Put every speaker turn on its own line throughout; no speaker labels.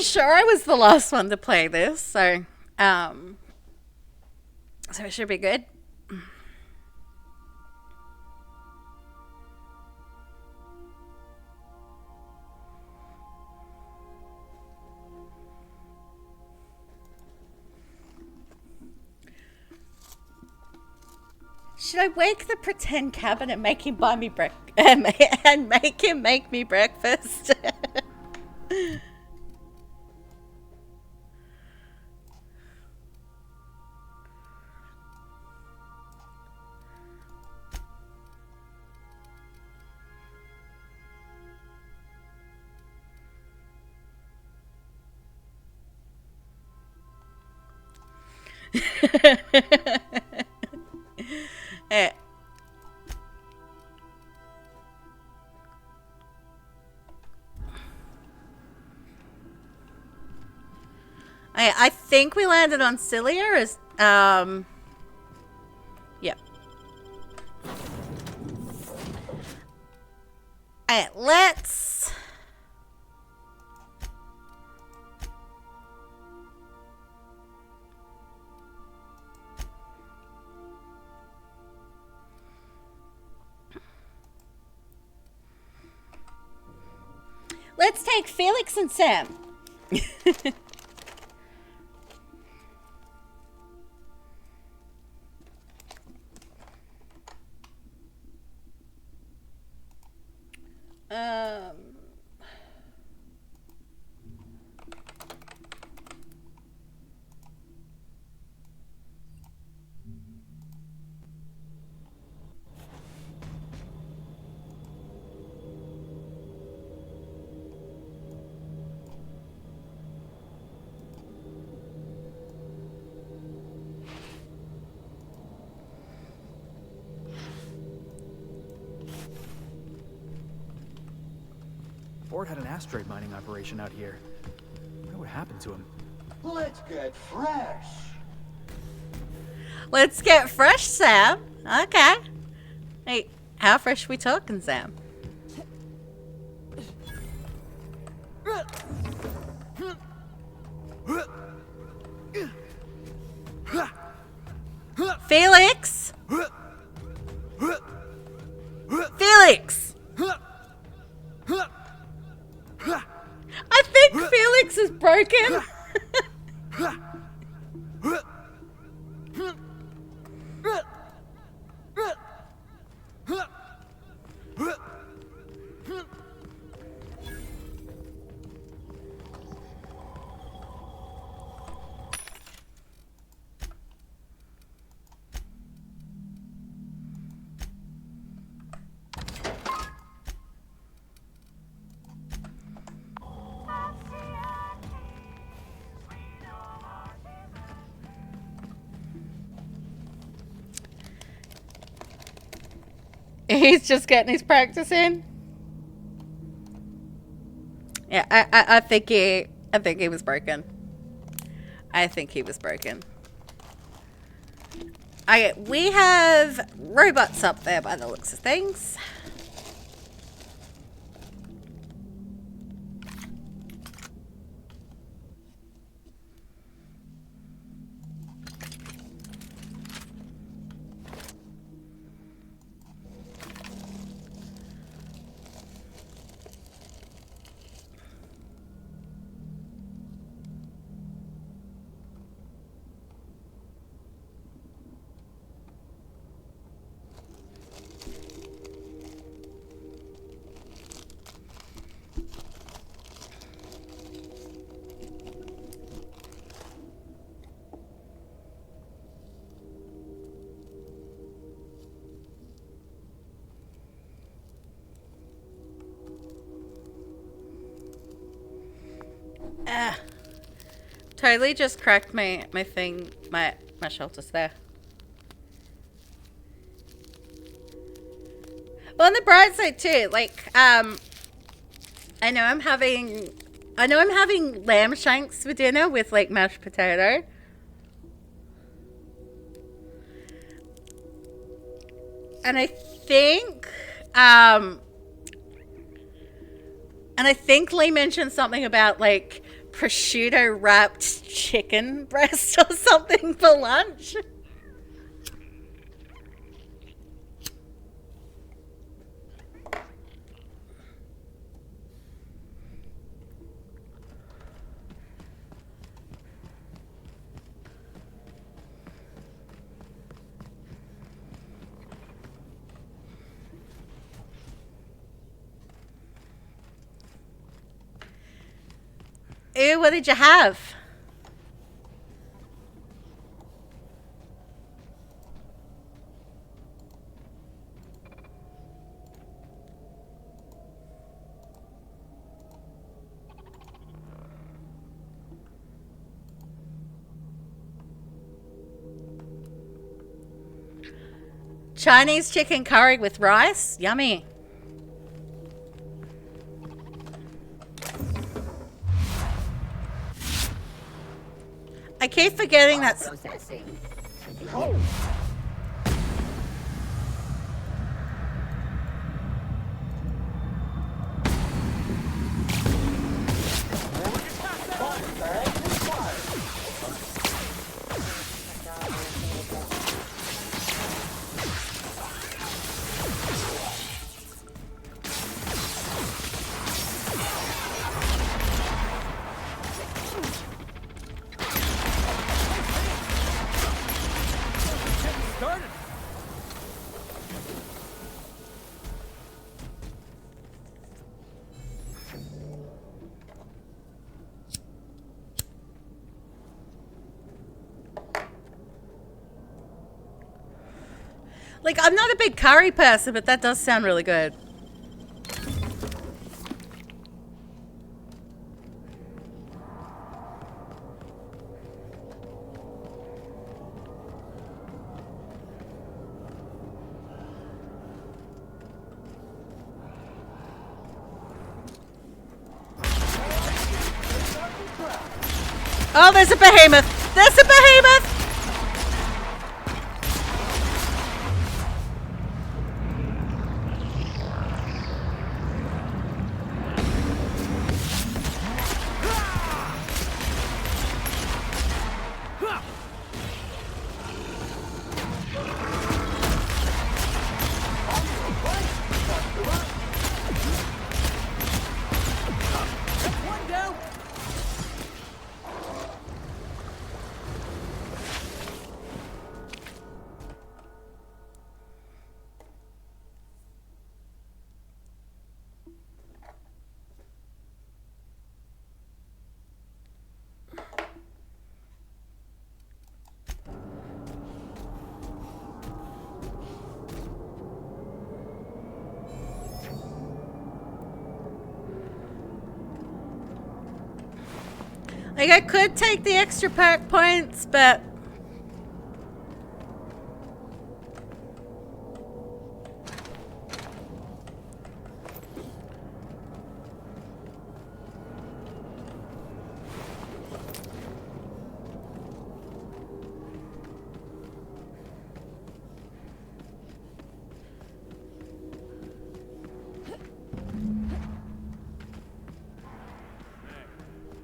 pretty sure I was the last one to play this, so so it should be good. Should I wake the pretend cabin and make him buy me and make him make me breakfast? Eh, I think we landed on Cilia as yeah. Alright, let's take Felix and Sam. um
Ford had an asteroid mining operation out here. I wonder what happened to him.
Let's get fresh.
Let's get fresh, Sam. Okay. Hey, how fresh we talking, Sam? Felix! Felix! I think Felix is broken. He's just getting his practice in. Yeah, I think he was broken. I think he was broken. Okay, we have robots up there by the looks of things. Totally just cracked my thing, my shelters there. Well, on the bright side too, like, I know I'm having lamb shanks for dinner with like mashed potato. And I think Lee mentioned something about like prosciutto wrapped chicken breast or something for lunch. Ew, what did you have? Chinese chicken curry with rice? Yummy. I keep forgetting that's...
Processing.
Started.
Like, I'm not a big curry person, but that does sound really good. Oh, there's a behemoth! There's a behemoth!
One down.
Like, I could take the extra perk points, but...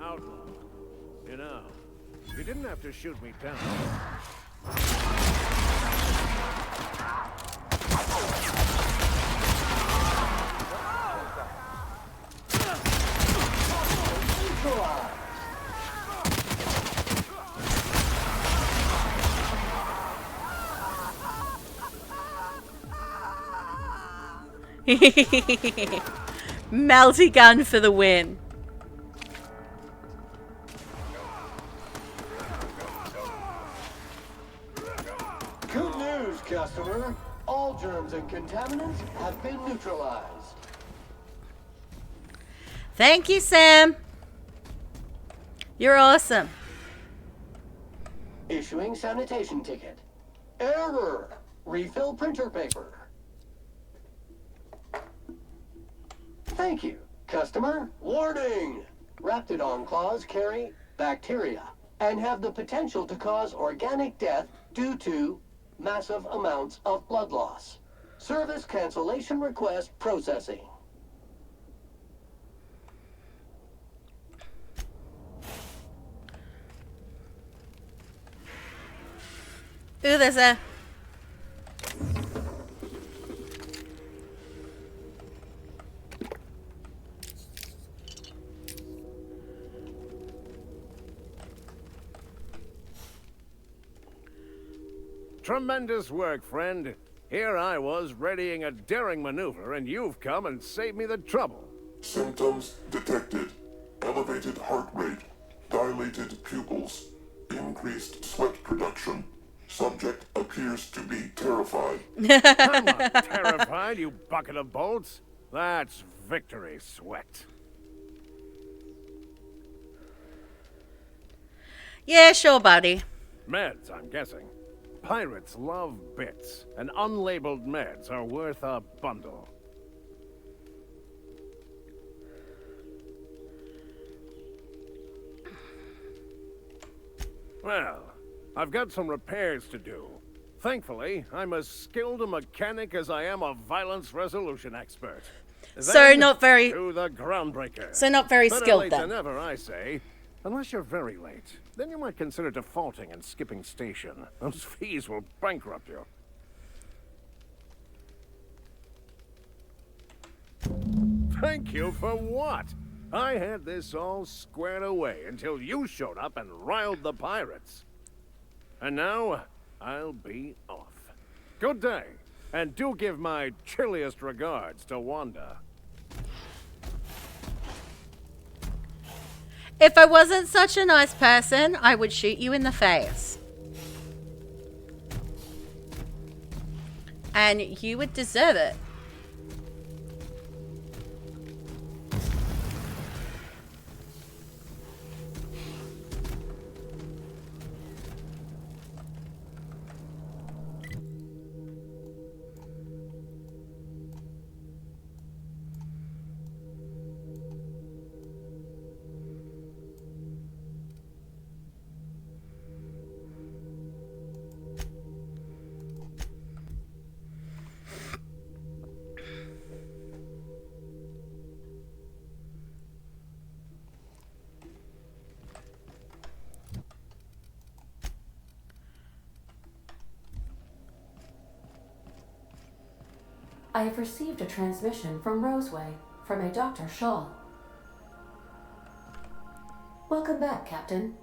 Outlaw. You know, you didn't have to shoot me down.
Melty gun for the win.
Good news, customer. All germs and contaminants have been neutralized.
Thank you, Sam. You're awesome.
Issuing sanitation ticket. Error. Refill printer paper. Thank you, customer. Warning! Raptidon claws carry bacteria and have the potential to cause organic death due to massive amounts of blood loss. Service cancellation request processing.
Ooh, there's a...
Tremendous work, friend. Here I was readying a daring maneuver, and you've come and saved me the trouble.
Symptoms detected. Elevated heart rate, dilated pupils, increased sweat production. Subject appears to be terrified.
I'm not terrified, you bucket of bolts. That's victory sweat.
Yeah, sure, buddy.
Meds, I'm guessing. Pirates love bits, and unlabeled meds are worth a bundle. Well, I've got some repairs to do. Thankfully, I'm as skilled a mechanic as I am a violence resolution expert.
So
Then,
not very...
to the groundbreaker.
So not very
Better
skilled
late
then.
than never, I say. Unless you're very late, then you might consider defaulting and skipping station. Those fees will bankrupt you. Thank you for what? I had this all squared away until you showed up and riled the pirates. And now, I'll be off. Good day, and do give my chilliest regards to Wanda.
If I wasn't such a nice person, I would shoot you in the face. And you would deserve it.
I have received a transmission from Roseway, from a Dr. Shaw. Welcome back, Captain.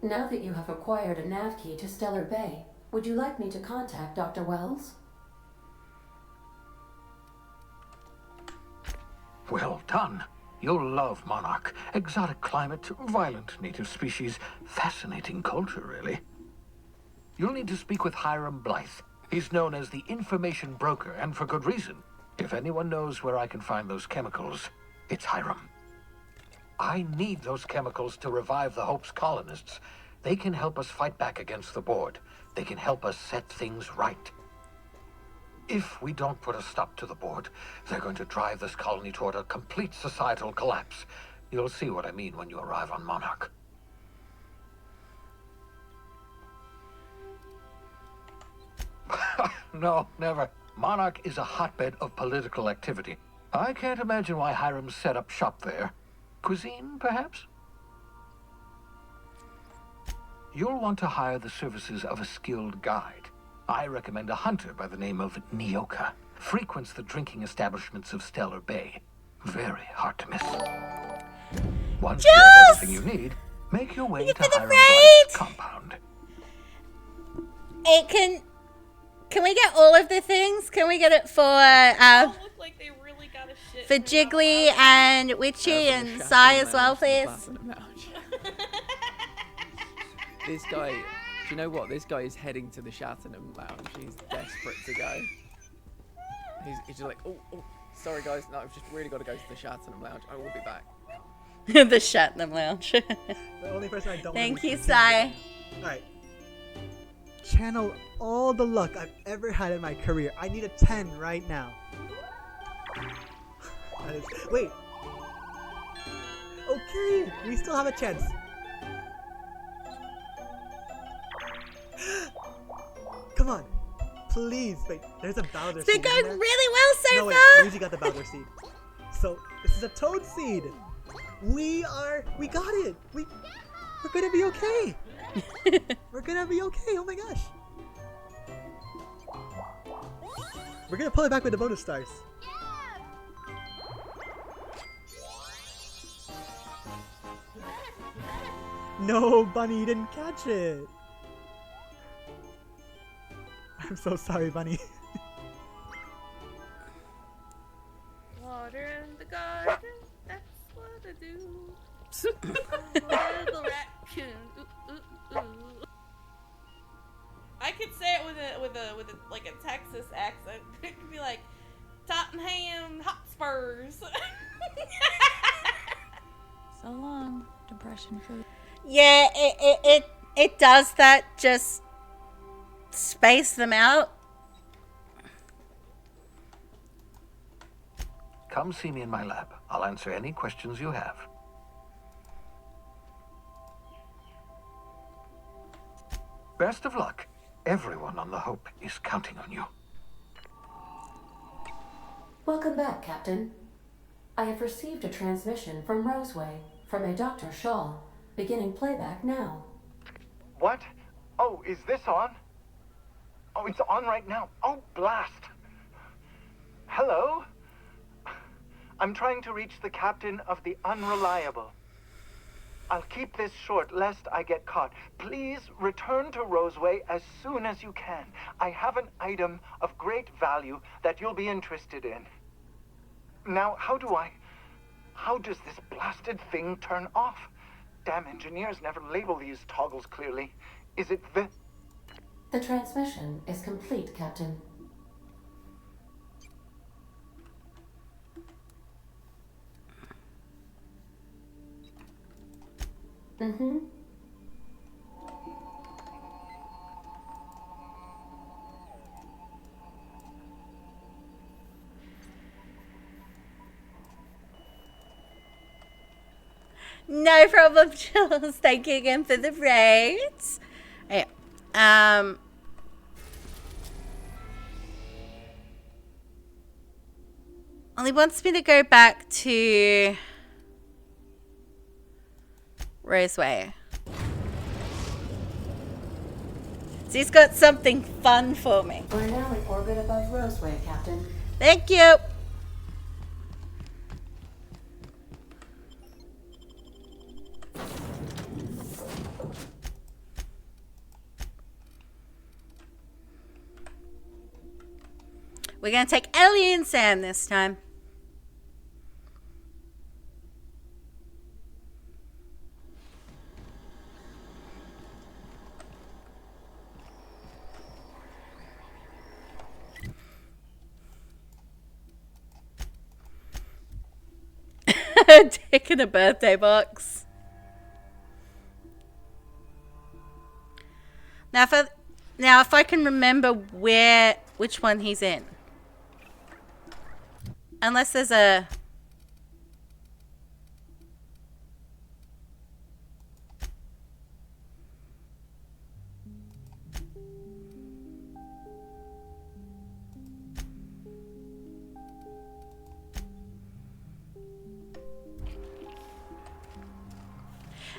Now that you have acquired a nav key to Stellar Bay, would you like me to contact Dr. Wells?
Well done. You'll love Monarch. Exotic climate, violent native species, fascinating culture, really. You'll need to speak with Hiram Blythe. He's known as the information broker, and for good reason. If anyone knows where I can find those chemicals, it's Hiram. I need those chemicals to revive the Hope's colonists. They can help us fight back against the Board. They can help us set things right. If we don't put a stop to the Board, they're going to drive this colony toward a complete societal collapse. You'll see what I mean when you arrive on Monarch. No, never. Monarch is a hotbed of political activity. I can't imagine why Hiram set up shop there. Cuisine, perhaps? You'll want to hire the services of a skilled guide. I recommend a hunter by the name of Nyoka. Frequents the drinking establishments of Stellar Bay. Very hard to miss. Once you have everything you need, make your way to Hiram Blythe's compound.
It can we get all of the things? Can we get it for
Look like they really got a shit
for Jiggly and Witchy and Sai as well, please?
This guy, do you know what? This guy is heading to the Chattanam Lounge. He's desperate to go. He's just like, oh, sorry guys, no, I've just really got to go to the Chattanam Lounge. I will be back.
The Chattanam Lounge.
The only person I don't
Thank you, Sai.
Alright. Channel all the luck I've ever had in my career. I need a 10 right now. Wait. Okay, we still have a chance. Come on. Please. Wait, there's a Bowser
It's
seed.
been going really well so
no, wait,
far.
Luigi got the Bowser seed. So, this is a Toad seed. We got it. We're gonna be okay. We're gonna be okay. Oh my gosh. We're gonna pull it back with the bonus stars. No, Bunny, you didn't catch it. I'm so sorry, Bunny.
Water in the garden, that's what I do. Little raccoon, ooh, ooh, ooh. I could say it with a like a Texas accent. It could be like Tottenham Hotspurs.
So long, depression food.
Yeah, it does that. Just space them out.
Come see me in my lab. I'll answer any questions you have. Best of luck. Everyone on the Hope is counting on you.
Welcome back, Captain. I have received a transmission from Roseway, from a Dr. Shaw, beginning playback now.
What? Oh, is this on? Oh, it's on right now. Oh, blast. Hello? I'm trying to reach the captain of the Unreliable. I'll keep this short lest I get caught. Please return to Roseway as soon as you can. I have an item of great value that you'll be interested in. Now, how does this blasted thing turn off? Damn engineers never label these toggles clearly. Is it the...
The transmission is complete, Captain. Mm-hmm.
No problem, Jules. Thank you again for the raids. Yeah. Only wants me to go back to Roseway. So he's got something fun for me.
We're now in orbit above Roseway, Captain.
Thank you. We're going to take alien sand this time. Taking a birthday box. Now if I can remember which one he's in. Unless there's a...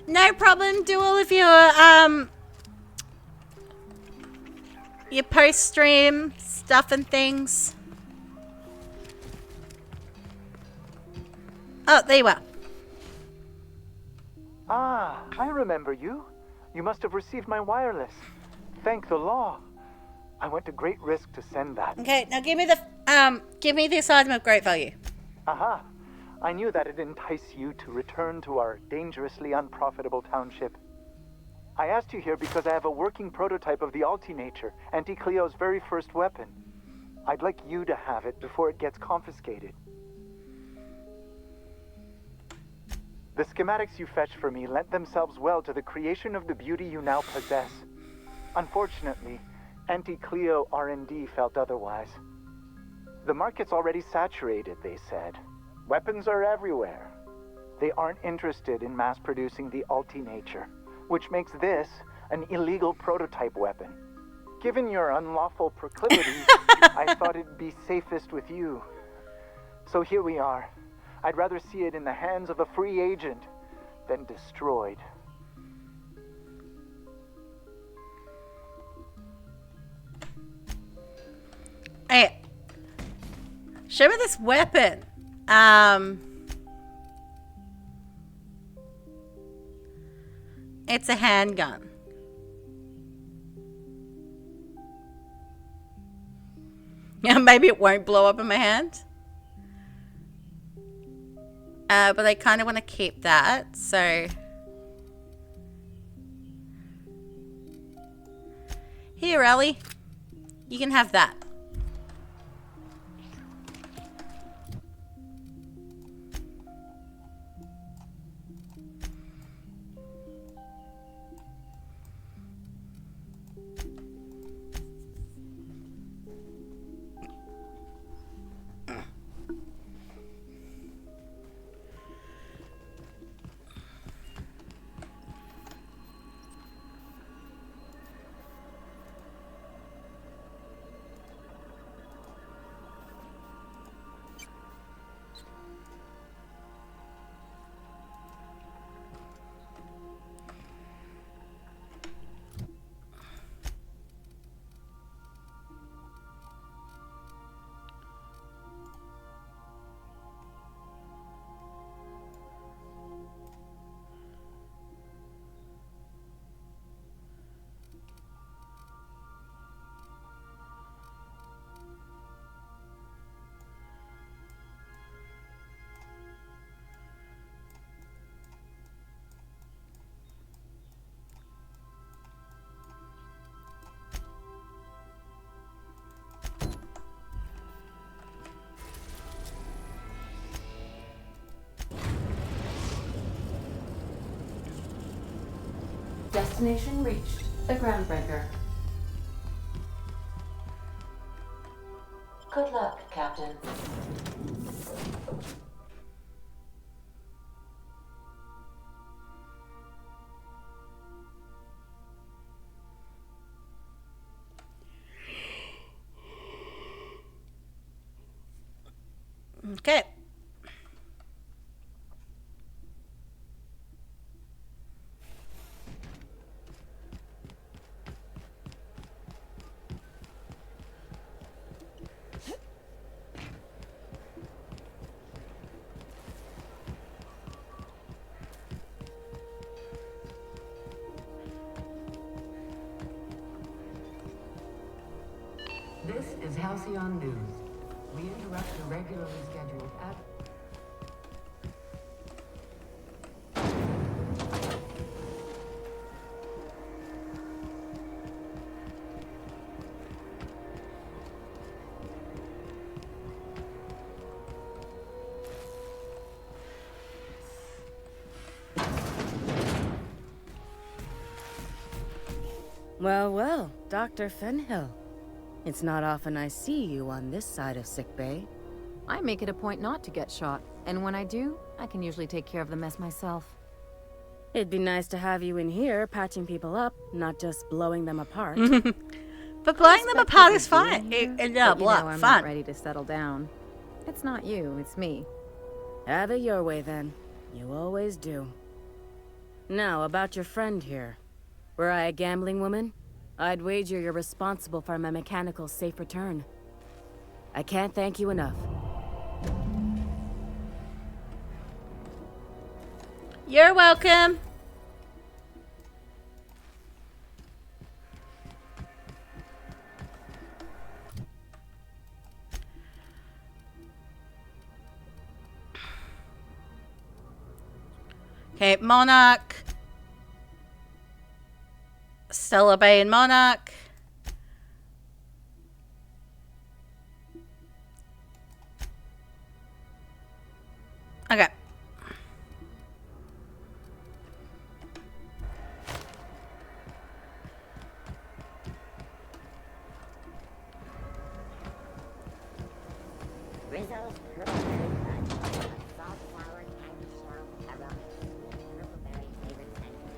No problem. Do all of your post-stream stuff and things. Oh, there you are.
Ah, I remember you. You must have received my wireless. Thank the law. I went to great risk to send that.
Okay, now give me this item of great value.
Aha. I knew that'd entice you to return to our dangerously unprofitable township. I asked you here because I have a working prototype of the Altinature, Auntie Cleo's very first weapon. I'd like you to have it before it gets confiscated. The schematics you fetched for me lent themselves well to the creation of the beauty you now possess. Unfortunately, Auntie Cleo R&D felt otherwise. The market's already saturated, they said. Weapons are everywhere. They aren't interested in mass-producing the Altinature, which makes this an illegal prototype weapon. Given your unlawful proclivities, I thought it'd be safest with you. So here we are. I'd rather see it in the hands of a free agent than destroyed.
Hey, Show me this weapon. It's a handgun. Yeah, maybe it won't blow up in my hand. But I kind of want to keep that, so... Here, Ellie. You can have that.
Destination reached. The Groundbreaker. Good luck, Captain.
Okay.
This is Halcyon News. We interrupt the regularly scheduled
Well, well, Dr. Fenhill. It's not often I see you on this side of sickbay.
I make it a point not to get shot, and when I do, I can usually take care of the mess myself.
It'd be nice to have you in here patching people up, not just blowing them apart.
But blowing them apart is fine.
I'm
fun.
not ready to settle down. It's not you, it's me.
Have it your way then. You always do. Now, about your friend here. Were I a gambling woman, I'd wager you're responsible for my mechanical safe return. I can't thank you enough.
You're welcome. Okay, Monarch. Stellar Bay and Monarch. Okay.
Rizzo's purple berry fudge, salt flour, candy shell, aromatics, purple berry flavored cinnamon.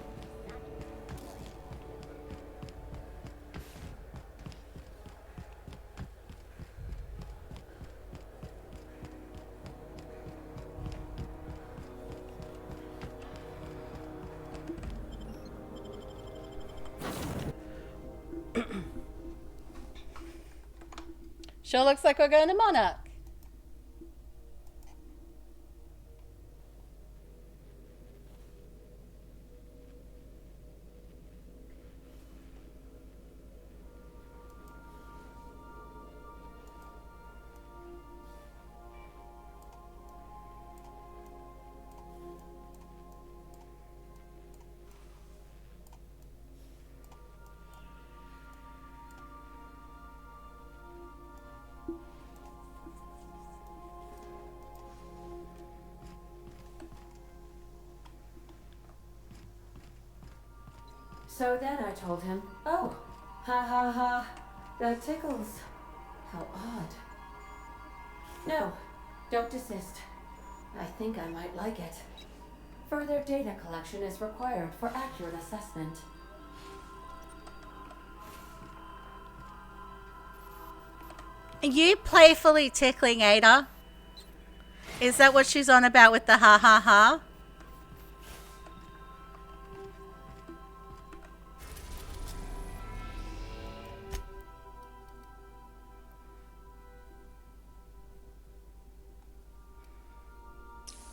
Sure looks like we're going to Monarch.
So then I told him, oh, ha ha ha, that tickles. How odd. No, don't desist. I think I might like it. Further data collection is required for accurate assessment.
Are you playfully tickling Ada? Is that what she's on about with the ha ha ha?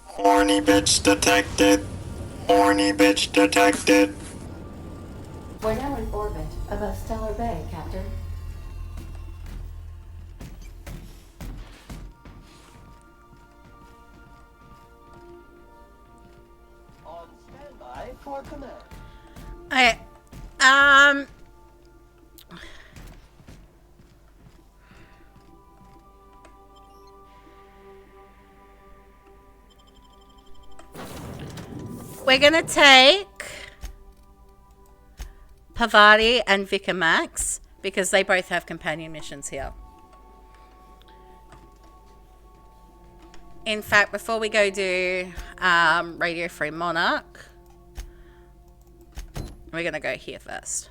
Horny bitch detected. Horny bitch detected.
We're now in orbit above Stellar Bay, Captain.
On standby for command.
Okay. We're gonna take Pavati and Vicamax because they both have companion missions here. In fact, before we go do Radio Free Monarch, we're gonna go here first.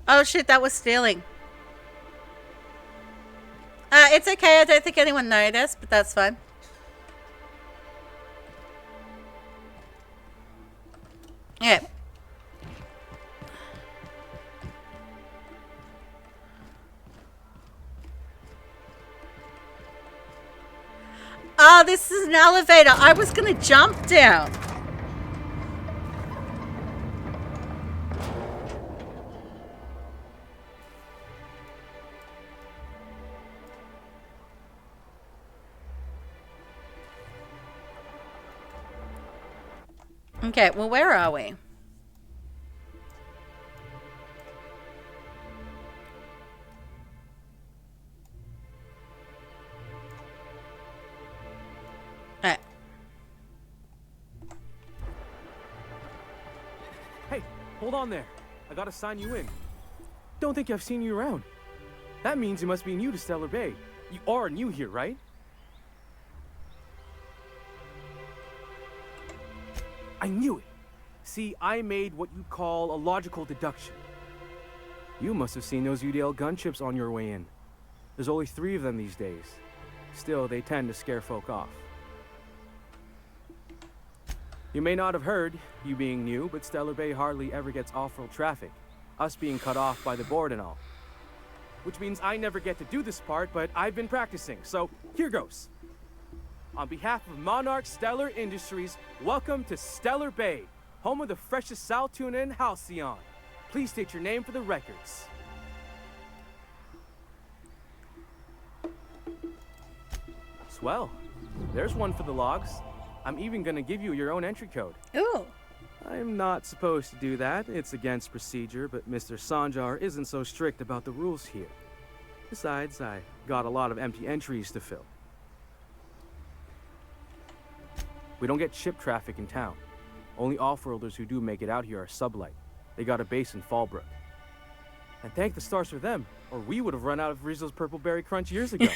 Oh shit, that was stealing. It's okay, I don't think anyone noticed, but that's fine. Yeah. Oh, this is an elevator. I was gonna jump down. Okay, well, where are we? Alright.
Hey, hold on there. I gotta sign you in. Don't think I've seen you around. That means you must be new to Stellar Bay. You are new here, right? I knew it. See, I made what you call a logical deduction. You must have seen those UDL gunships on your way in. There's only 3 of them these days. Still, they tend to scare folk off. You may not have heard, you being new, but Stellar Bay hardly ever gets off-road traffic, us being cut off by the board and all. Which means I never get to do this part, but I've been practicing, so here goes. On behalf of Monarch Stellar Industries, welcome to Stellar Bay, home of the freshest sal tuna in Halcyon. Please state your name for the records. Swell. There's one for the logs. I'm even gonna give you your own entry code.
Ooh.
I'm not supposed to do that. It's against procedure, but Mr. Sanjar isn't so strict about the rules here. Besides, I got a lot of empty entries to fill. We don't get ship traffic in town. Only off-worlders who do make it out here are Sublight. They got a base in Fallbrook. And thank the stars for them, or we would have run out of Rizzo's Purple Berry Crunch years ago.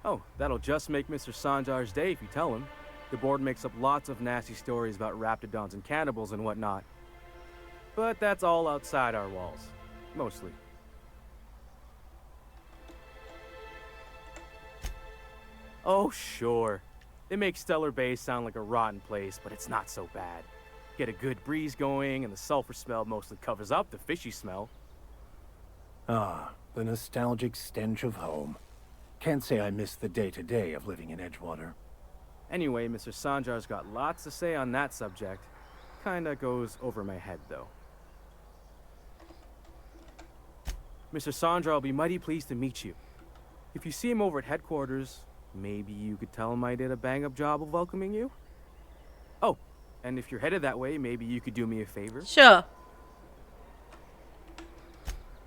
Oh, that'll just make Mr. Sanjar's day if you tell him. The board makes up lots of nasty stories about raptidons and cannibals and whatnot. But that's all outside our walls. Mostly. Oh, sure. They make Stellar Bay sound like a rotten place, but it's not so bad. Get a good breeze going, and the sulfur smell mostly covers up the fishy smell.
Ah,
The nostalgic stench of home. Can't say I miss the day-to-day of living in Edgewater.
Anyway, Mr. Sanjar's got lots to say on that subject. Kinda goes over my head, though. Mr. Sanjar will be mighty pleased to meet you. If you see him over at headquarters, maybe you could tell him I did a bang-up job of welcoming you? Oh, and if you're headed that way, maybe you could do me a favor?
Sure.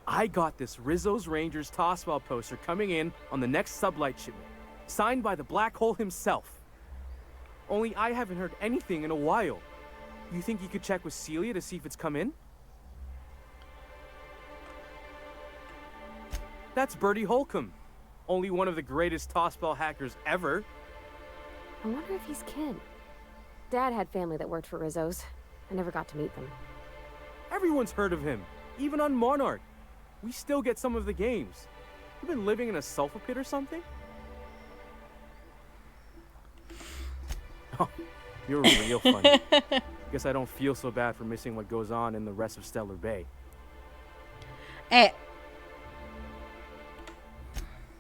I got this Rizzo's Rangers tossball poster coming in on the next sublight shipment, signed by the Black Hole himself. Only I haven't heard anything in a while. You think you could check with Celia to see if it's come in? That's Bertie Holcomb, only one of the greatest tossball hackers ever.
I wonder if he's kin. Dad had family that worked for Rizzo's. I never got to meet them.
Everyone's heard of him, even on Monarch. We still get some of the games. You been living in a sulfur pit or something? Oh, you're real funny. Guess I don't feel so bad for missing what goes on in the rest of Stellar Bay.
Eh.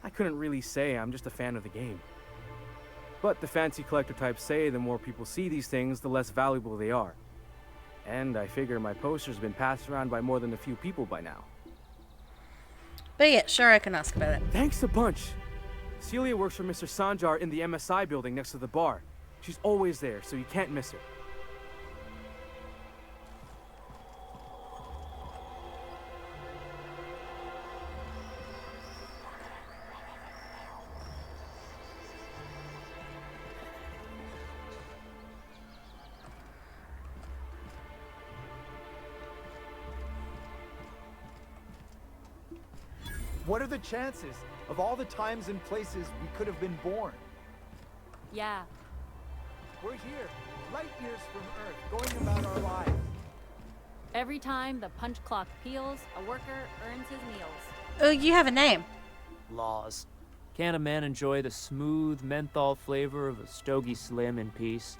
I couldn't really say, I'm just a fan of the game. But the fancy collector types say the more people see these things, the less valuable they are. And I figure my poster's been passed around by more than a few people by now.
But yeah, sure, I can ask about it.
Thanks a bunch. Celia works for Mr. Sanjar in the MSI building next to the bar. She's always there, so you can't miss her.
What are the chances of all the times and places we could have been born?
Yeah.
We're here, light years from Earth, going about our lives.
Every time the punch clock peals, a worker earns his meals.
Oh, you have a name.
Laws. Can't a man enjoy the smooth menthol flavor of a Stogie Slim in peace?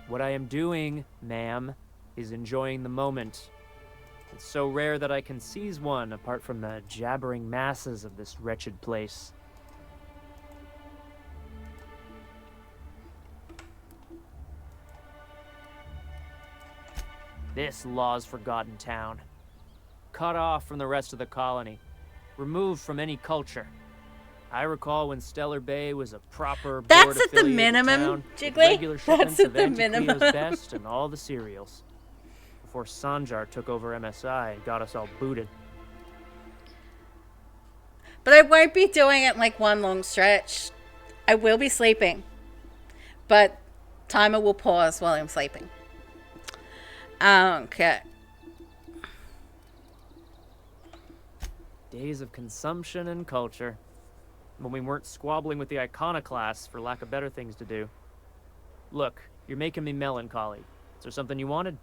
What I am doing, ma'am, is enjoying the moment. It's so rare that I can seize one apart from the jabbering masses of this wretched place. This Law's Forgotten town. Cut off from the rest of the colony. Removed from any culture. I recall when Stellar Bay was a proper
That's at the
board-affiliated
minimum,
town with
Jiggly.
regular shipments
That's at
of
the
Auntie
minimum.
Cleo's Best and all the cereals. Before Sanjar took over MSI and got us all booted.
But I won't be doing it like one long stretch. I will be sleeping. But timer will pause while I'm sleeping. Okay.
Days of consumption and culture. When we weren't squabbling with the iconoclasts for lack of better things to do. Look, you're making me melancholy. Is there something you wanted?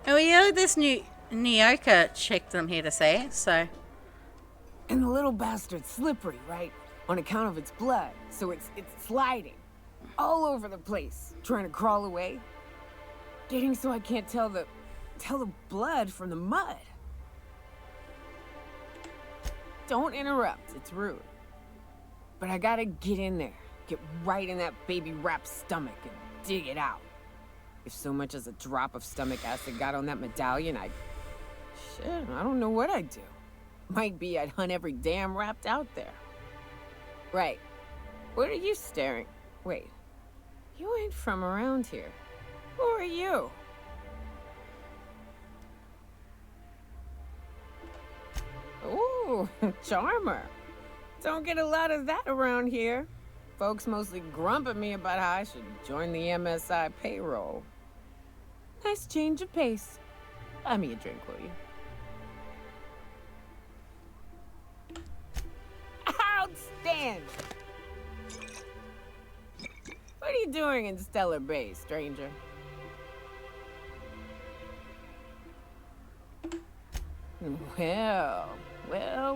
Oh yeah, this new Nyoka chick that I'm here to see, so.
And the little bastard's slippery, right? On account of its blood. So it's sliding. All over the place. Trying to crawl away. Getting so I can't tell the blood from the mud. Don't interrupt, it's rude. But I gotta get in there. Get right in that baby rap's stomach and dig it out. If so much as a drop of stomach acid got on that medallion, shit, I don't know what I'd do. Might be I'd hunt every damn wrapped out there. Right. What are you staring? Wait. You ain't from around here. Who are you? Ooh, charmer. Don't get a lot of that around here. Folks mostly grump at me about how I should join the MSI payroll. Nice change of pace. Buy me a drink, will you? Outstanding! What are you doing in Stellar Bay, stranger? Well,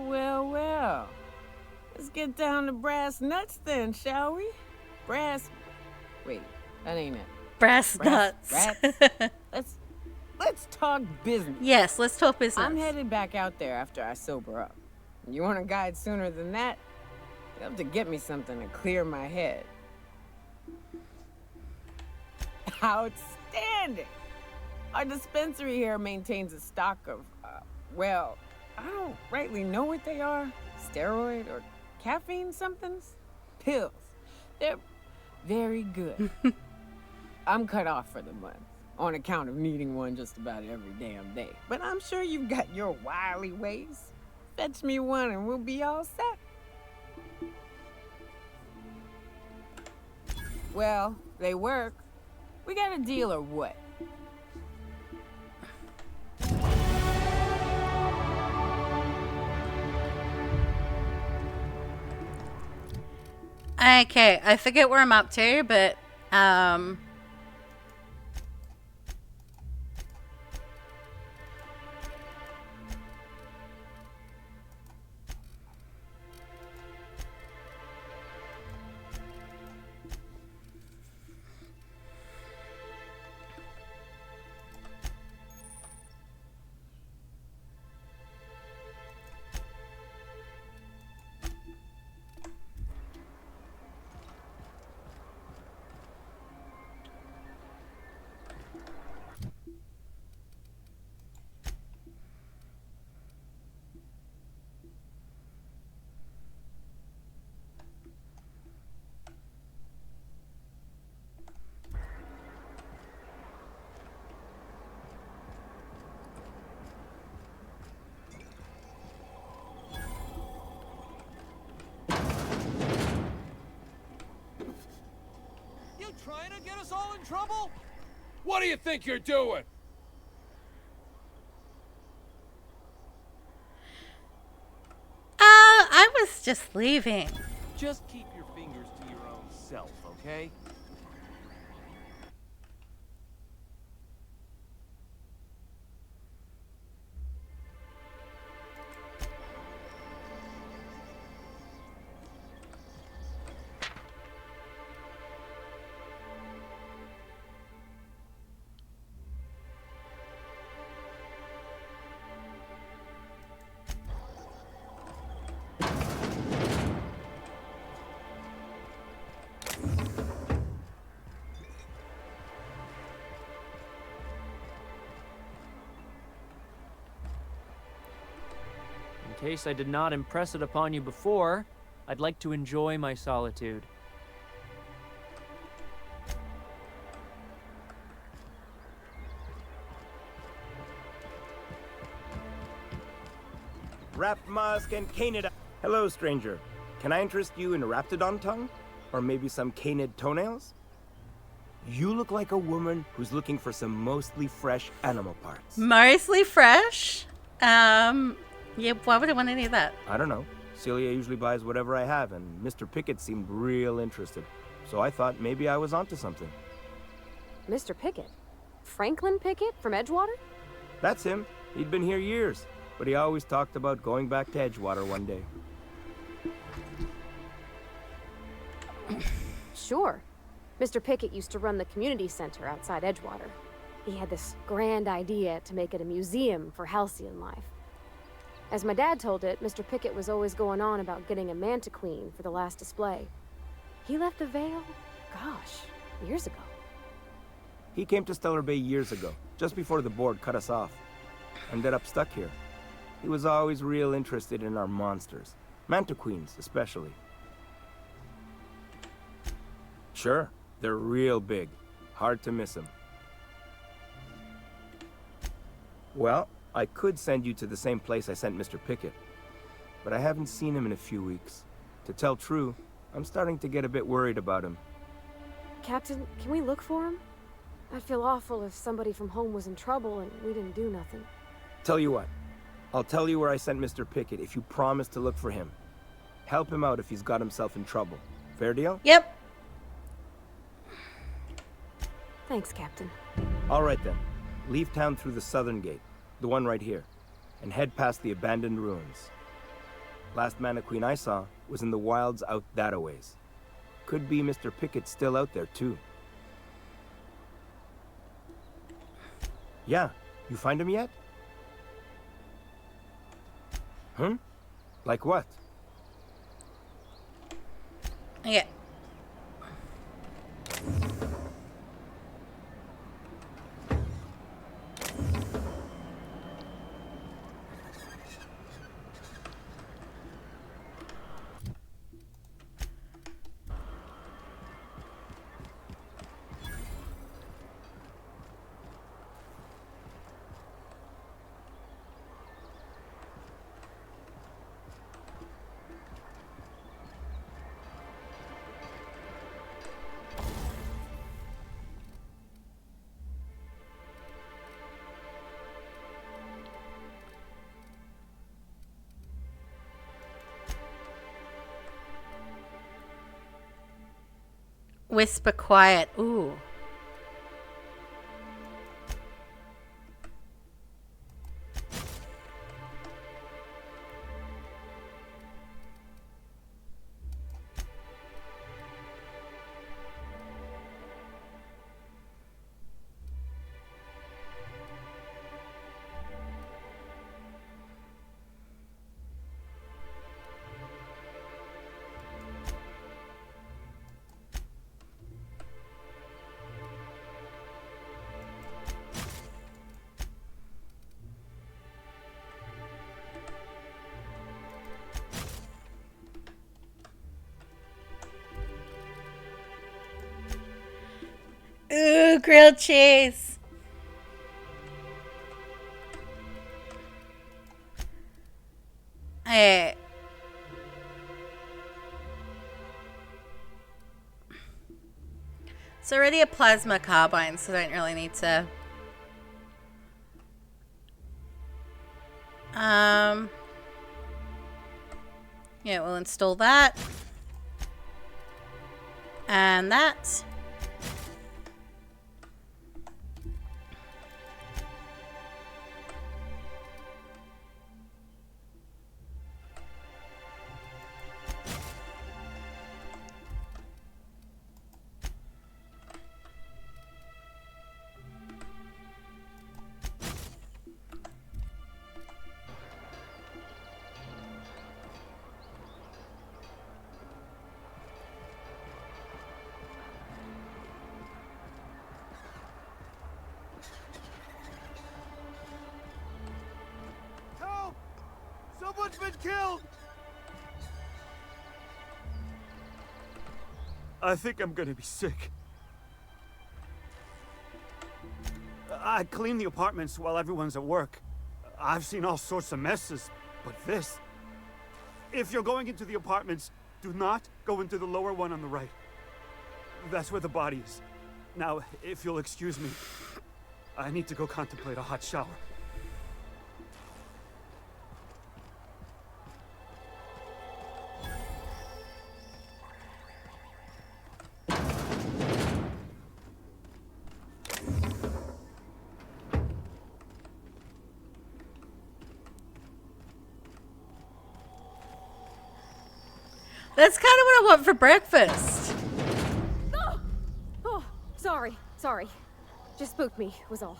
well. Let's get down to brass nuts then, shall we? Wait, that ain't it.
Brass nuts.
Let's talk business.
Yes, let's talk business.
I'm headed back out there after I sober up. You want a guide sooner than that? You have to get me something to clear my head. Outstanding! Our dispensary here maintains a stock of, well, I don't rightly know what they are. Steroid or caffeine somethings? Pills. They're very good. I'm cut off for the month, on account of needing one just about every damn day. But I'm sure you've got your wily ways. Fetch me one and we'll be all set. Well, they work. We got a deal or what?
Okay, I forget where I'm up to, but
trying to get us all in trouble? What do you think you're doing?
I was just leaving.
Just keep your fingers to your own self, okay?
In case I did not impress it upon you before, I'd like to enjoy my solitude.
Rapmask and Canid. Hello, stranger. Can I interest you in a Raptidon tongue? Or maybe some canid toenails? You look like a woman who's looking for some mostly fresh animal parts.
Mostly fresh? Yeah, why would I want any of that?
I don't know. Celia usually buys whatever I have, and Mr. Pickett seemed real interested. So I thought maybe I was onto something.
Mr. Pickett? Franklin Pickett from Edgewater?
That's him. He'd been here years, but he always talked about going back to Edgewater one day.
Sure. Mr. Pickett used to run the community center outside Edgewater. He had this grand idea to make it a museum for halcyon life. As my dad told it, Mr. Pickett was always going on about getting a Mantiqueen for the last display. He left the Vale, gosh, years ago.
He came to Stellar Bay years ago, just before the board cut us off. Ended up stuck here. He was always real interested in our monsters. Mantiqueens, especially. Sure, they're real big. Hard to miss them. Well, I could send you to the same place I sent Mr. Pickett, but I haven't seen him in a few weeks. To tell true, I'm starting to get a bit worried about him.
Captain, can we look for him? I'd feel awful if somebody from home was in trouble and we didn't do nothing.
Tell you what, I'll tell you where I sent Mr. Pickett if you promise to look for him. Help him out if he's got himself in trouble. Fair deal?
Yep.
Thanks, Captain.
All right then. Leave town through the southern gate. The one right here. and head past the abandoned ruins. Last Mannequin I saw was in the wilds out that-a-ways. Could be Mr. Pickett still out there, too. Yeah, you find him yet? Huh? Like what?
Yeah. Whisper quiet. Ooh. Ooh, grilled cheese. Hey. It's already a plasma carbine, so I don't really need to. Yeah, we'll install that. And that.
Help! Someone's been killed! I think I'm gonna be sick. I clean the apartments while everyone's at work. I've seen all sorts of messes, but this... If you're going into the apartments, do not go into the lower one on the right. That's where the body is. Now, if you'll excuse me, I need to go contemplate a hot shower.
That's kind of what I want for breakfast.
Oh! Oh, sorry. Just spooked me, was all.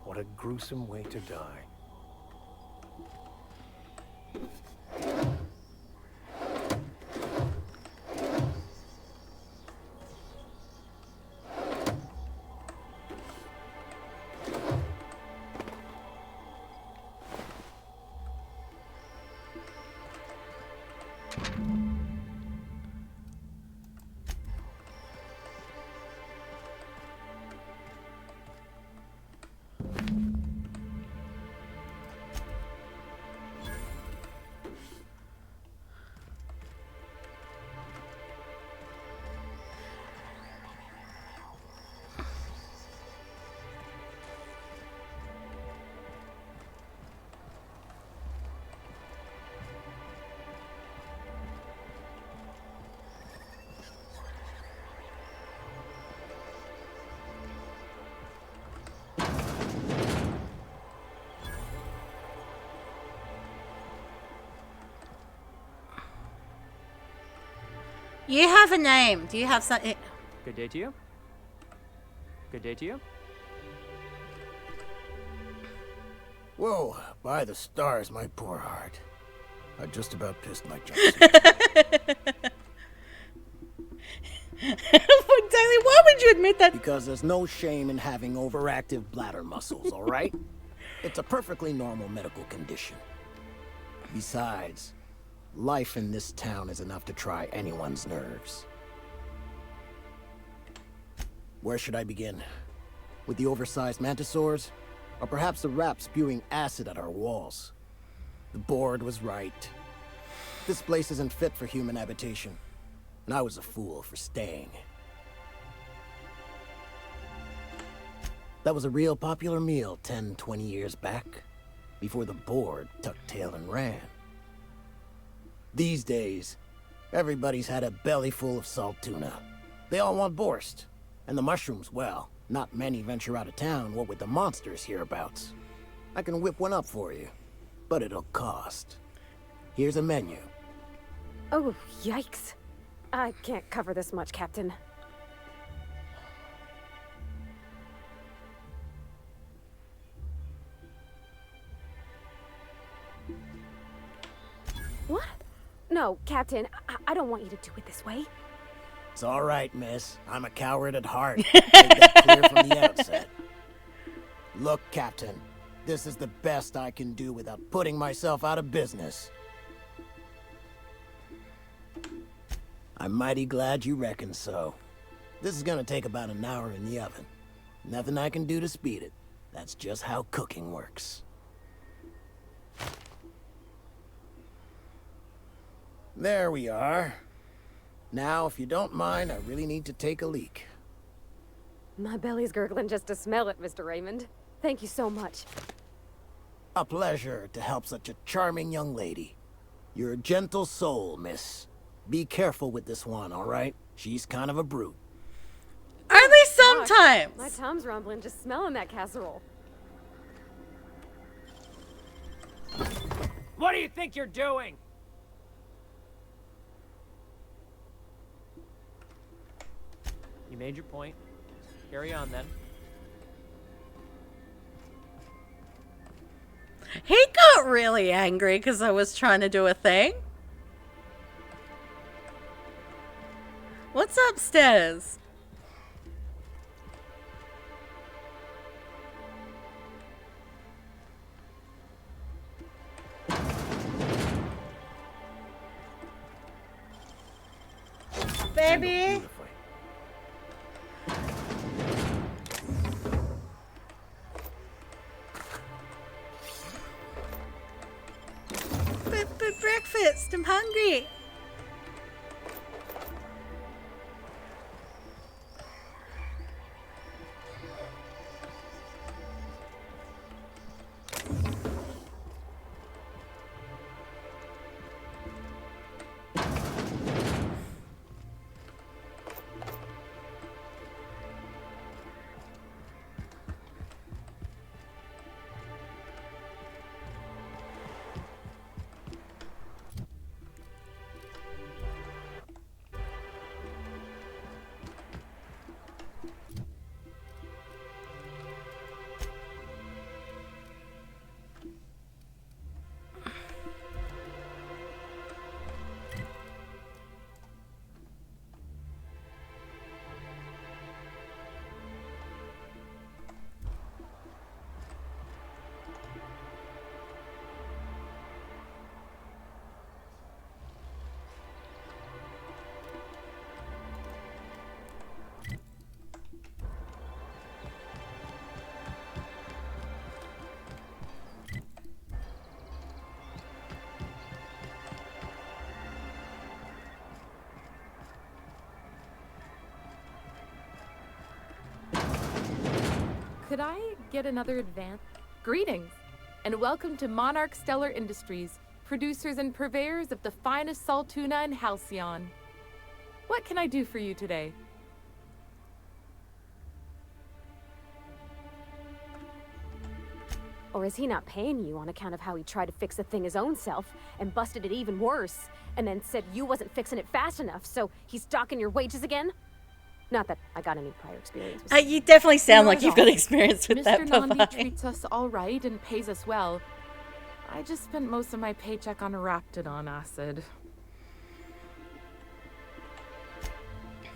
What a gruesome way to die.
You have a name. Do you have something?
Good day to you. Good day to you.
Whoa, by the stars, my poor heart. I just about pissed my jumpsuit.
Exactly. Why would you admit that?
Because there's no shame in having overactive bladder muscles, all right? It's a perfectly normal medical condition. Besides, life in this town is enough to try anyone's nerves. Where should I begin? With the oversized mantisaurs? Or perhaps the rap spewing acid at our walls? The board was right. This place isn't fit for human habitation. And I was a fool for staying. That was a real popular meal 10, 20 years back, before the board tucked tail and ran. These days, everybody's had a belly full of salt tuna. They all want borscht. And the mushrooms, well, not many venture out of town, what with the monsters hereabouts. I can whip one up for you, but it'll cost. Here's a menu.
Oh, yikes. I can't cover this much, Captain. What? No, Captain, I don't want you to do it this way.
It's all right, miss. I'm a coward at heart. Made that clear from the outset. Look, Captain, this is the best I can do without putting myself out of business. I'm mighty glad you reckon so. This is gonna take about an hour in the oven. Nothing I can do to speed it. That's just how cooking works. There we are. Now, if you don't mind, I really need to take a leak.
My belly's gurgling just to smell it, Mr. Raymond. Thank you so much.
A pleasure to help such a charming young lady. You're a gentle soul, miss. Be careful with this one, all right? She's kind of a brute.
Are they sometimes?
My tum's rumbling just smelling that casserole.
What do you think you're doing? You made your point. Carry on then.
He got really angry because I was trying to do a thing. What's upstairs? Baby. Breakfast. I'm hungry.
Could I get another advance? Greetings, and welcome to Monarch Stellar Industries, producers and purveyors of the finest salt tuna in Halcyon. What can I do for you today?
Or is he not paying you on account of how he tried to fix the thing his own self and busted it even worse, and then said you wasn't fixing it fast enough, so he's docking your wages again? Not that I got any prior experience with
You definitely sound
Not
like
at
you've
all.
got experience with
Mr.
that,
Nandi
Popeye.
treats us all right and pays us well. I just spent most of my paycheck on Raptidon acid.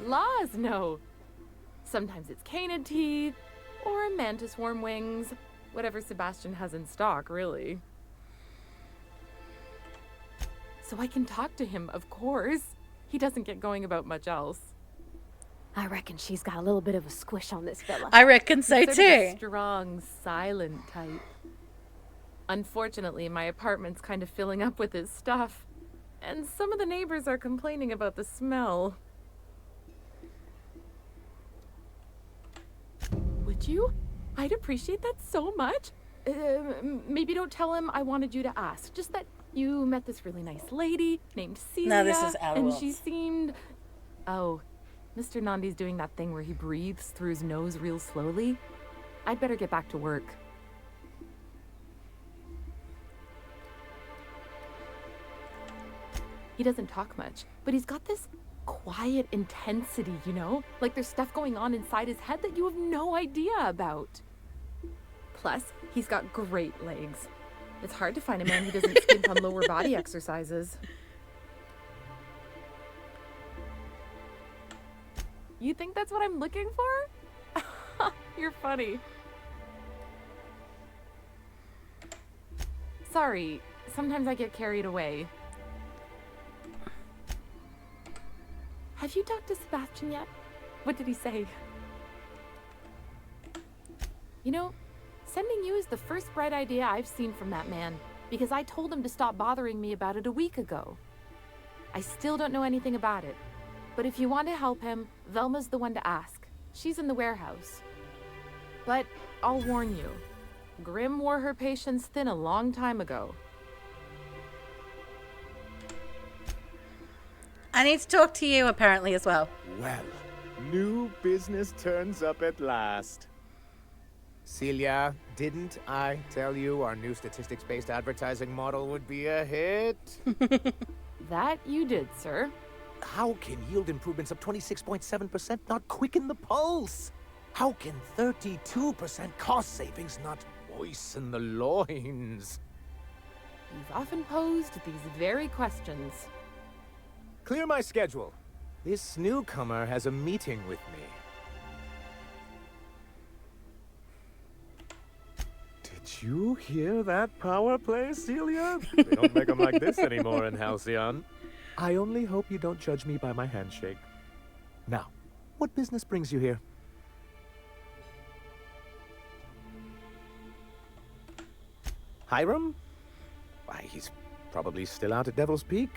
Laws, no. Sometimes it's canid teeth or mantis worm wings. Whatever Sebastian has in stock, really. So I can talk to him, of course. He doesn't get going about much else.
I reckon she's got a little bit of a squish on this fella.
I reckon so
He's sort of a
too.
strong, silent type. Unfortunately, my apartment's kind of filling up with his stuff, and some of the neighbors are complaining about the smell. Would you? I'd appreciate that so much. Maybe don't tell him I wanted you to ask. Just that you met this really nice lady named Celia.
No, this is
and
adults.
she seemed... Oh, Mr. Nandi's doing that thing where he breathes through his nose real slowly. I'd better get back to work. He doesn't talk much, but he's got this quiet intensity, you know? Like there's stuff going on inside his head that you have no idea about. Plus, he's got great legs. It's hard to find a man who doesn't skimp on lower body exercises. You think that's what I'm looking for? You're funny. Sorry, sometimes I get carried away. Have you talked to Sebastian yet? What did he say? You know, sending you is the first bright idea I've seen from that man, because I told him to stop bothering me about it a week ago. I still don't know anything about it, but if you want to help him, Velma's the one to ask. She's in the warehouse. But I'll warn you, Grimm wore her patience thin a long time ago.
I need to talk to you apparently as well.
Well, new business turns up at last. Celia, didn't I tell you our new statistics-based advertising model would be a hit?
That you did, sir.
How can yield improvements of 26.7% not quicken the pulse? How can 32% cost savings not moisten the loins?
You've often posed these very questions.
Clear my schedule. This newcomer has a meeting with me. Did you hear that power play, Celia? They don't make them like this anymore in Halcyon. I only hope you don't judge me by my handshake. Now, what business brings you here? Hiram? Why, he's probably still out at Devil's Peak.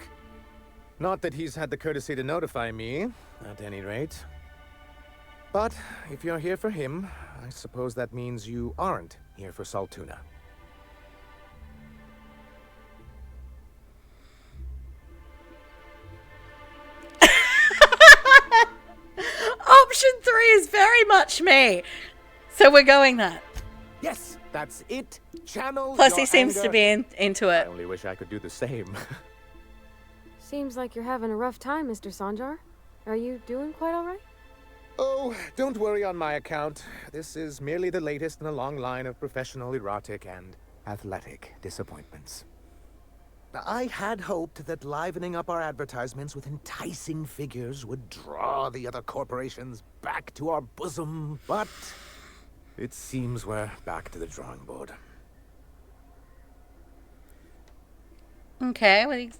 Not that he's had the courtesy to notify me, at any rate. But if you're here for him, I suppose that means you aren't here for Saltuna.
Option 3 is very much me. So we're going that.
Yes, that's it. Channel
Plus
your
he seems
anger.
to be into it.
I only wish I could do the same.
Seems like you're having a rough time, Mr. Sanjar. Are you doing quite all right?
Oh, don't worry on my account. This is merely the latest in a long line of professional erotic and athletic disappointments. I had hoped that livening up our advertisements with enticing figures would draw the other corporations back to our bosom, but it seems we're back to the drawing board.
Okay, what do you...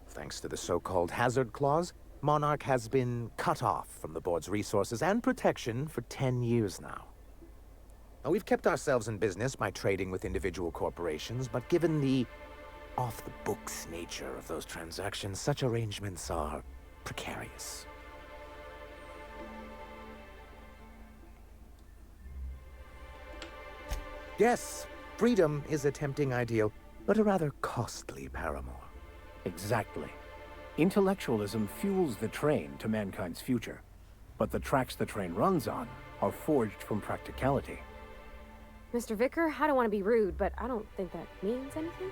Thanks to the so-called hazard clause, Monarch has been cut off from the board's resources and protection for 10 years now. Now, we've kept ourselves in business by trading with individual corporations, but given the off-the-books nature of those transactions, such arrangements are precarious. Yes, freedom is a tempting ideal, but a rather costly paramour.
Exactly. Intellectualism fuels the train to mankind's future, but the tracks the train runs on are forged from practicality.
Mr. Vicar, I don't want to be rude, but I don't think that means anything.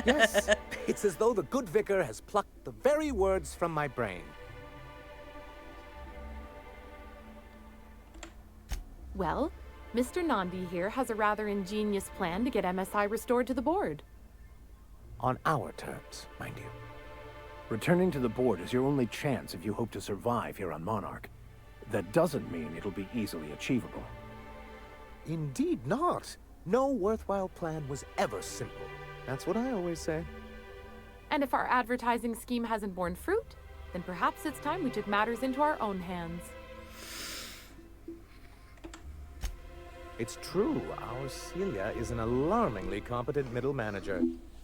Yes, it's as though the good vicar has plucked the very words from my brain.
Well, Mr. Nandi here has a rather ingenious plan to get MSI restored to the board.
On our terms, mind you. Returning to the board is your only chance if you hope to survive here on Monarch. That doesn't mean it'll be easily achievable.
Indeed not. No worthwhile plan was ever simple. That's what I always say.
And if our advertising scheme hasn't borne fruit, then perhaps it's time we took matters into our own hands.
It's true, our Celia is an alarmingly competent middle manager.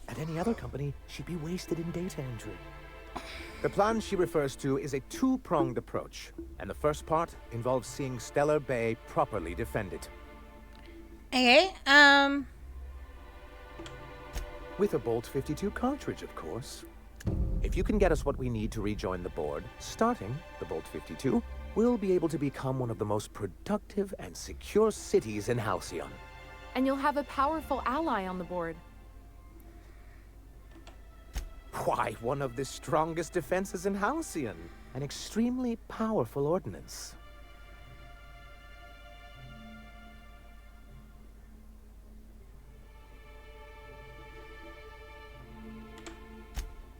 At any other company, she'd be wasted in data entry. The plan she refers to is a two-pronged approach, and the first part involves seeing Stellar Bay properly defended.
Okay,
With a Bolt 52 cartridge, of course. If you can get us what we need to rejoin the board, starting the Bolt 52, we'll be able to become one of the most productive and secure cities in Halcyon.
And you'll have a powerful ally on the board.
Why, one of the strongest defenses in Halcyon. An extremely powerful ordnance.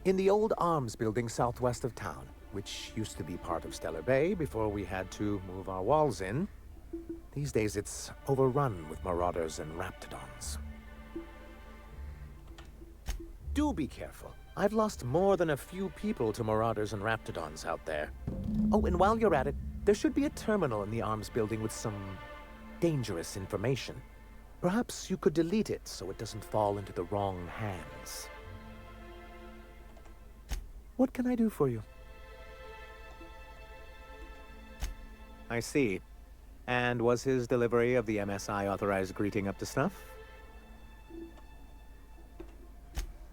In the old arms building southwest of town, which used to be part of Stellar Bay before we had to move our walls in, these days it's overrun with marauders and raptidons. Do be careful. I've lost more than a few people to marauders and raptidons out there. Oh, and while you're at it, there should be a terminal in the arms building with some dangerous information. Perhaps you could delete it so it doesn't fall into the wrong hands. What can I do for you? I see. And was his delivery of the MSI authorized greeting up to snuff?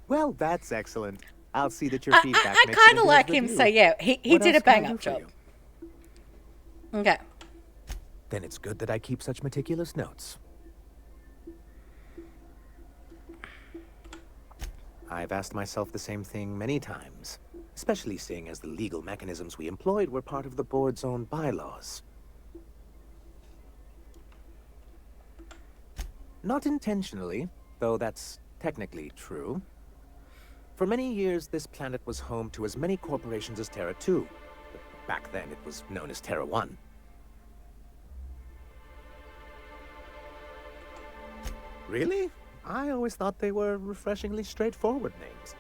Well, that's excellent. I'll see that your feedback
I
makes it
kind of
into
like
his
him,
review.
so yeah, he
What
did a
else can I
bang-up
do for
job.
you?
Okay.
Then it's good that I keep such meticulous notes. I've asked myself the same thing many times, especially seeing as the legal mechanisms we employed were part of the board's own bylaws. Not intentionally, though that's technically true. For many years, this planet was home to as many corporations as Terra 2. Back then, it was known as Terra 1. Really? I always thought they were refreshingly straightforward names.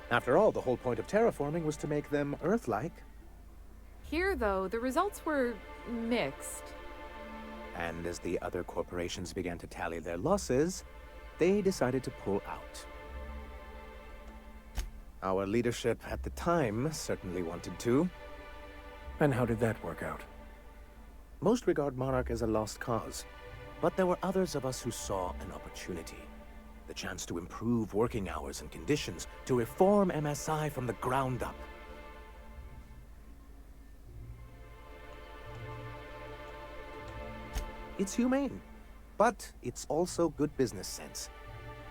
After all, the whole point of terraforming was to make them Earth-like.
Here, though, the results were mixed.
And as the other corporations began to tally their losses, they decided to pull out. Our leadership at the time certainly wanted to.
And how did that work out?
Most regard Monarch as a lost cause, but there were others of us who saw an opportunity. The chance to improve working hours and conditions, to reform MSI from the ground up. It's humane, but it's also good business sense.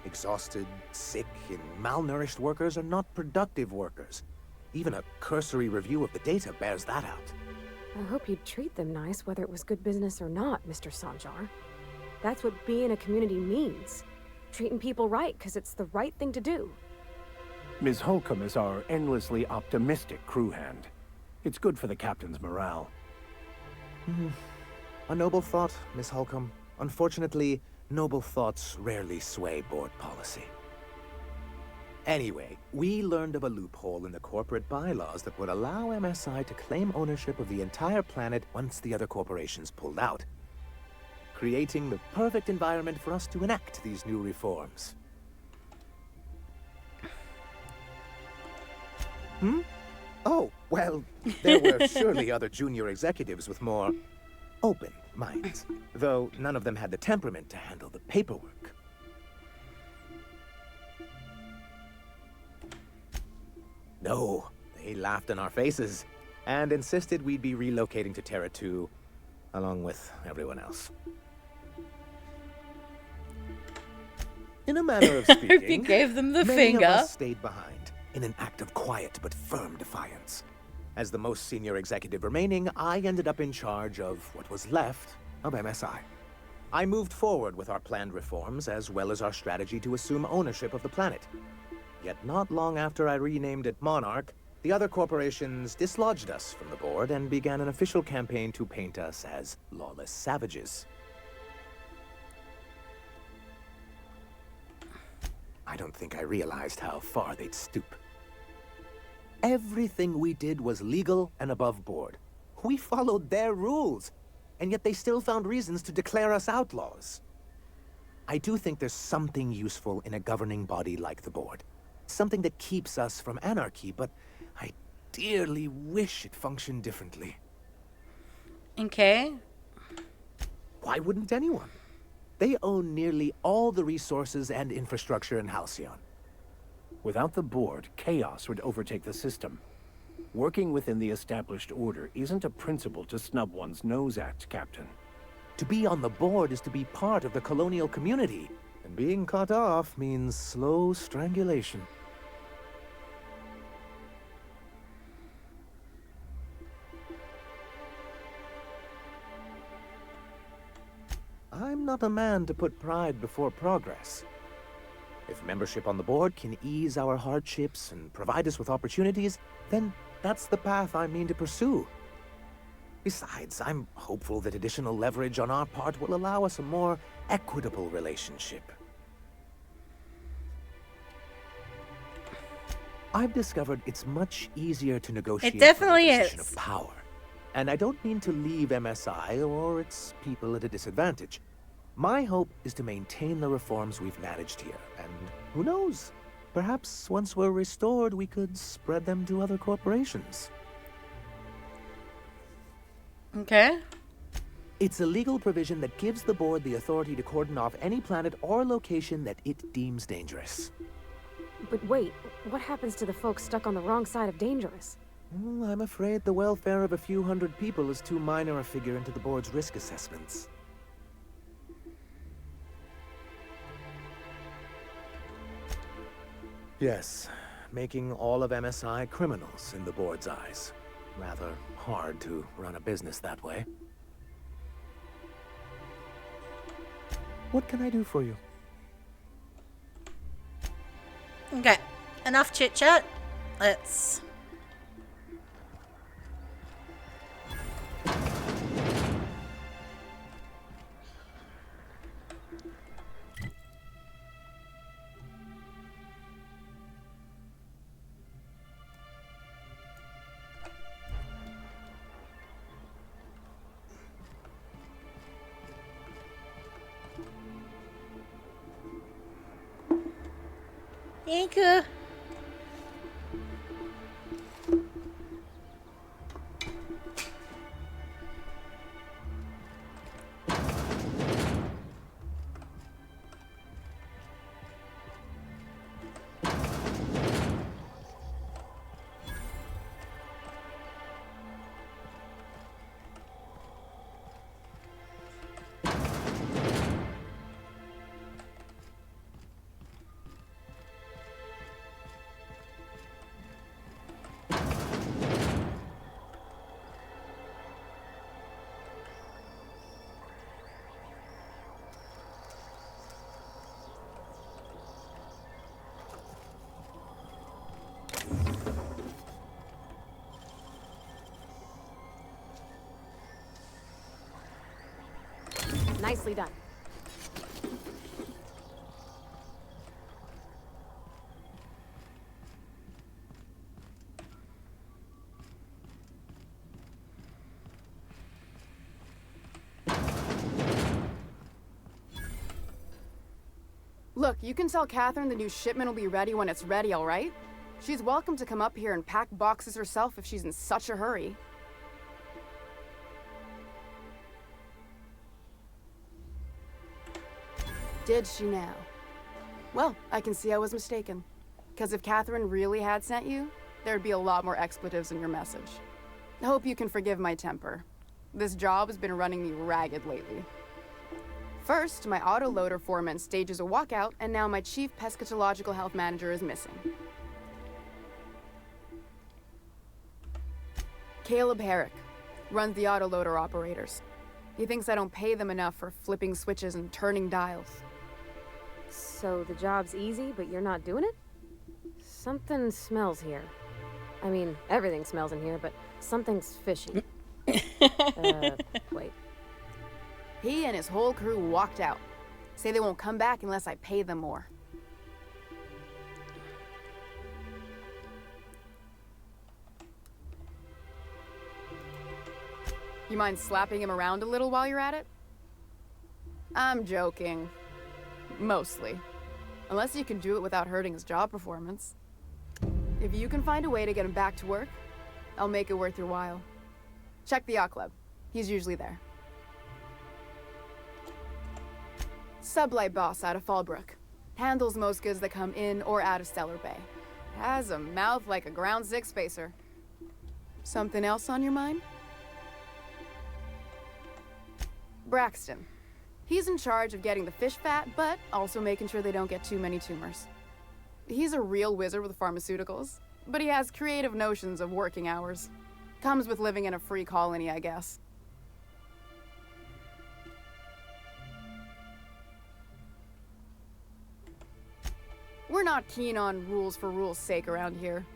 Exhausted, sick, and malnourished workers are not productive workers. Even a cursory review of the data bears that out.
I hope you'd treat them nice, whether it was good business or not, Mr. Sanjar. That's what being a community means. Treating people right, because it's the right thing to do.
Ms. Holcomb is our endlessly optimistic crew hand. It's good for the captain's morale.
A noble thought, Miss Holcomb. Unfortunately, noble thoughts rarely sway board policy. Anyway, we learned of a loophole in the corporate bylaws that would allow MSI to claim ownership of the entire planet once the other corporations pulled out, creating the perfect environment for us to enact these new reforms. Oh, well, there were surely other junior executives with more open minds, though none of them had the temperament to handle the paperwork. No, they laughed in our faces and insisted we'd be relocating to Terra 2 along with everyone else. In a manner of
I hope
speaking,
you gave them the
many
finger.
of us stayed behind in an act of quiet but firm defiance. As the most senior executive remaining, I ended up in charge of what was left of MSI. I moved forward with our planned reforms as well as our strategy to assume ownership of the planet. Yet not long after I renamed it Monarch, the other corporations dislodged us from the board and began an official campaign to paint us as lawless savages. I don't think I realized how far they'd stoop. Everything we did was legal and above board. We followed their rules, and yet they still found reasons to declare us outlaws. I do think there's something useful in a governing body like the board. Something that keeps us from anarchy, but I dearly wish it functioned differently.
Okay.
Why wouldn't anyone? They own nearly all the resources and infrastructure in Halcyon.
Without the board, chaos would overtake the system. Working within the established order isn't a principle to snub one's nose at, Captain.
To be on the board is to be part of the colonial community, and being cut off means slow strangulation. I'm not a man to put pride before progress. If membership on the board can ease our hardships and provide us with opportunities, then that's the path I mean to pursue. Besides, I'm hopeful that additional leverage on our part will allow us a more equitable relationship. I've discovered it's much easier to negotiate
It definitely
from a position
is.
of power. And I don't mean to leave MSI or its people at a disadvantage. My hope is to maintain the reforms we've managed here, and who knows? Perhaps once we're restored, we could spread them to other corporations.
Okay.
It's a legal provision that gives the board the authority to cordon off any planet or location that it deems dangerous.
But wait, what happens to the folks stuck on the wrong side of dangerous?
Well, I'm afraid the welfare of a few hundred people is too minor a figure into the board's risk assessments. Yes, making all of MSI criminals in the board's eyes. Rather hard to run a business that way. What can I do for you?
Okay. Enough chit chat. Let's. Thank you.
Nicely done.
Look, you can tell Catherine the new shipment will be ready when it's ready, all right? She's welcome to come up here and pack boxes herself if she's in such a hurry. Did she now? Well, I can see I was mistaken. Because if Catherine really had sent you, there'd be a lot more expletives in your message. I hope you can forgive my temper. This job has been running me ragged lately. First, my autoloader foreman stages a walkout, and now my chief pescatological health manager is missing. Caleb Herrick runs the autoloader operators. He thinks I don't pay them enough for flipping switches and turning dials.
So the job's easy, but you're not doing it? Something smells here. I mean, everything smells in here, but something's fishy. Wait.
He and his whole crew walked out. Say they won't come back unless I pay them more. You mind slapping him around a little while you're at it? I'm joking. Mostly. Unless you can do it without hurting his job performance. If you can find a way to get him back to work, I'll make it worth your while. Check the yacht club. He's usually there. Sublight boss out of Fallbrook. Handles most goods that come in or out of Stellar Bay. Has a mouth like a Ground Six spacer. Something else on your mind? Braxton. He's in charge of getting the fish fat, but also making sure they don't get too many tumors. He's a real wizard with pharmaceuticals, but he has creative notions of working hours. Comes with living in a free colony, I guess. We're not keen on rules for rules' sake around here.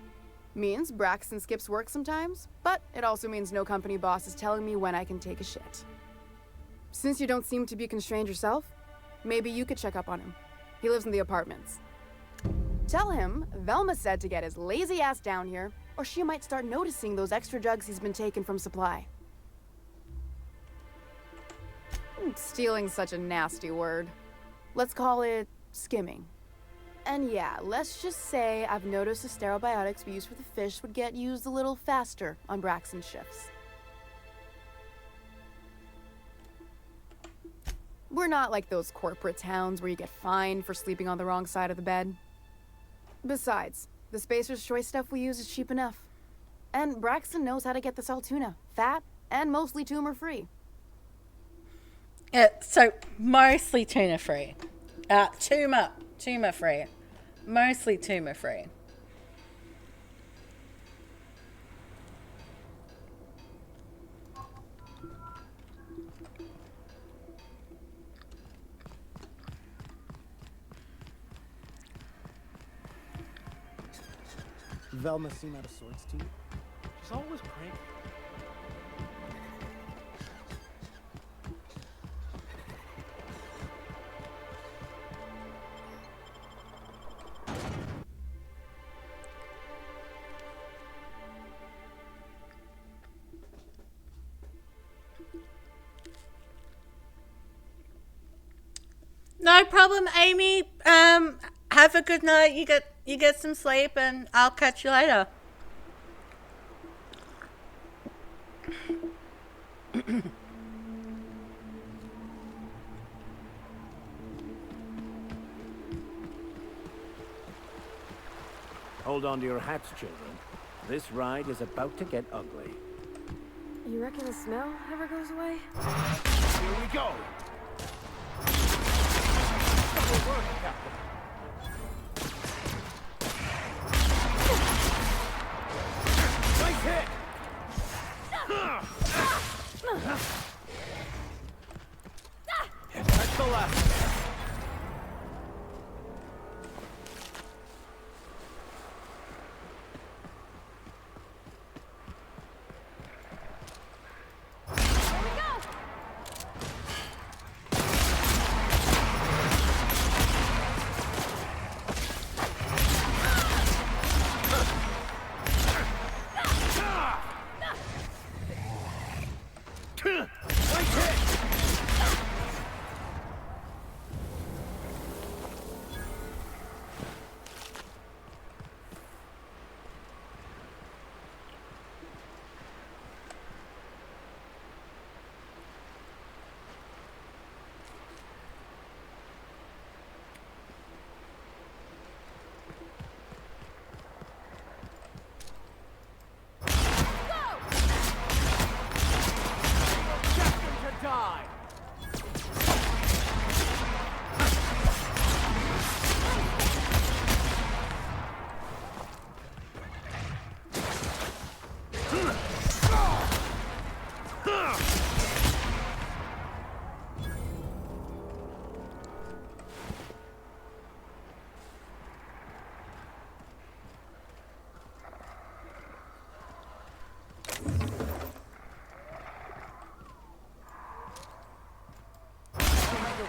Means Braxton skips work sometimes, but it also means no company boss is telling me when I can take a shit. Since you don't seem to be constrained yourself, maybe you could check up on him. He lives in the apartments. Tell him Velma said to get his lazy ass down here, or she might start noticing those extra drugs he's been taking from supply. Stealing's such a nasty word. Let's call it skimming. And yeah, let's just say I've noticed the sterile biotics we use for the fish would get used a little faster on Braxton's shifts. We're not like those corporate towns where you get fined for sleeping on the wrong side of the bed. Besides, the Spacer's Choice stuff we use is cheap enough. And Braxton knows how to get the Saltuna, fat and mostly tumor-free.
So, mostly tuna-free. Tumor-free. Mostly tumor-free.
Velma seem out of sorts to you?
She's always cranky.
No problem, Amy. Have a good night. You get some sleep, and I'll catch you later.
Hold on to your hats, children. This ride is about to get ugly.
You reckon the smell ever goes away?
Here we go! Double work, Captain. Nice hit! That's the last.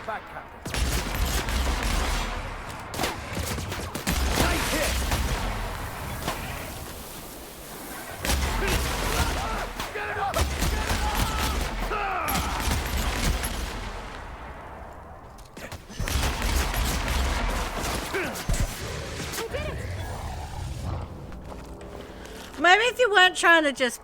back, Captain.
Nice hit!
Get it up!
Maybe if you weren't trying to just,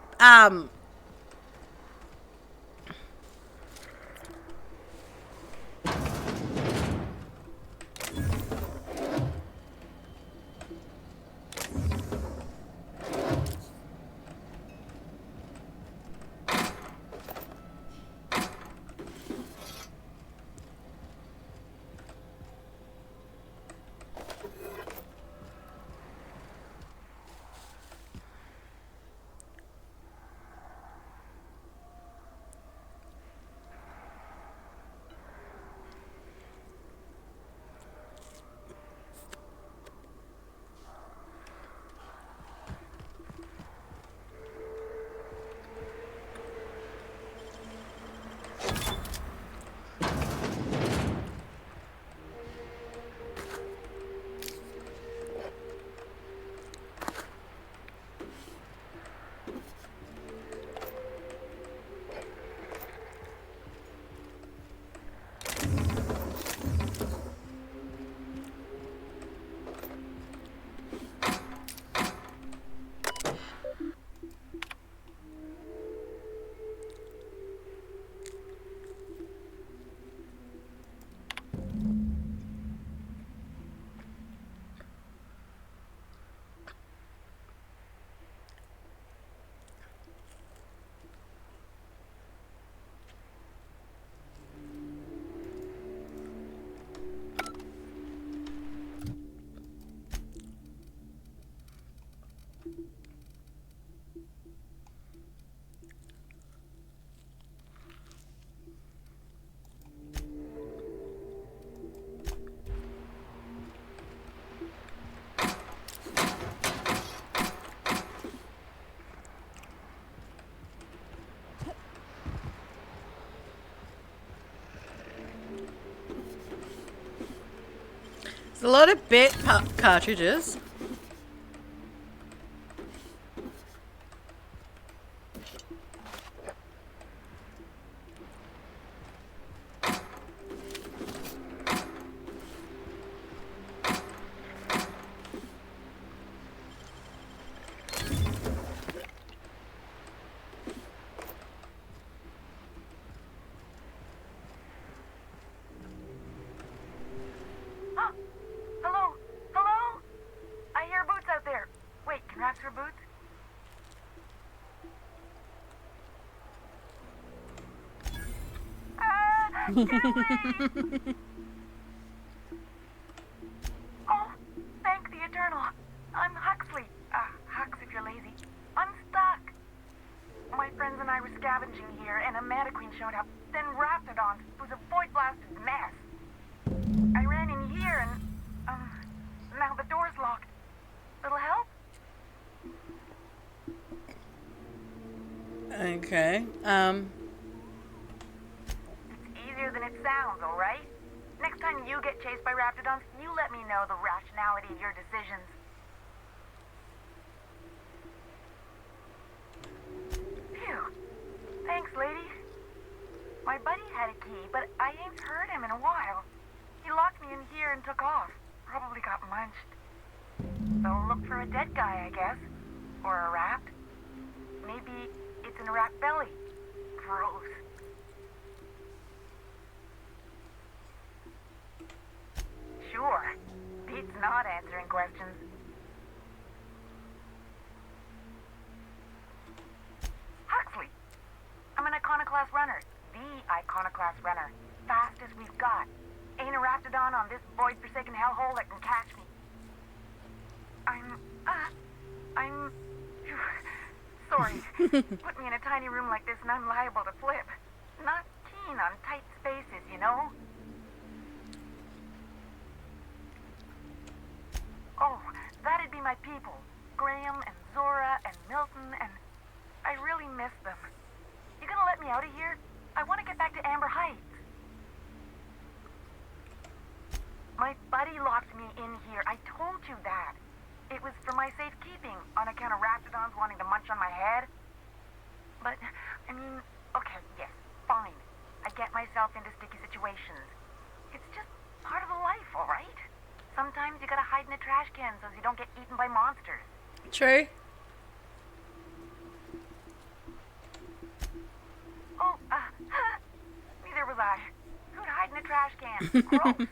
it's a lot of bit cartridges.
Hello? Hello? I hear Boots out there. Wait, can Raps for Boots? Oh, thank the Eternal. I'm Huxley. Hux if you're lazy. I'm stuck. My friends and I were scavenging here, and a Mana Queen showed up. Then Raptidon, who's a void-blasted mess. I ran in here and, now the door's locked. Little help?
Okay,
It's easier than it sounds, alright? Next time you get chased by Raptidons, you let me know the rationality of your decisions. Phew. Thanks, lady. My buddy had a key, but I ain't heard him in a while. He locked me in here and took off. Probably got munched. So look for a dead guy, I guess. Or a rat. Maybe it's in a rat belly. Gross. Sure. Pete's not answering questions. Huxley. I'm an Iconoclast runner. The Iconoclast runner. Fastest we've got. Ain't a Raptidon on this void-forsaken hellhole that can catch me. I'm... Sorry. Put me in a tiny room like this and I'm liable to flip. Not keen on tight spaces, you know? Oh, that'd be my people. Graham and Zora and Milton and... I really miss them. You gonna let me out of here? I want to get back to Amber Heights. Buddy locked me in here. I told you that. It was for my safekeeping, on account of raptidons wanting to munch on my head. But, I mean, okay, yes, fine. I get myself into sticky situations. It's just part of the life, all right? Sometimes you gotta hide in a trash can so you don't get eaten by monsters.
True.
Oh, neither was I. Who'd hide in a trash can? Gross.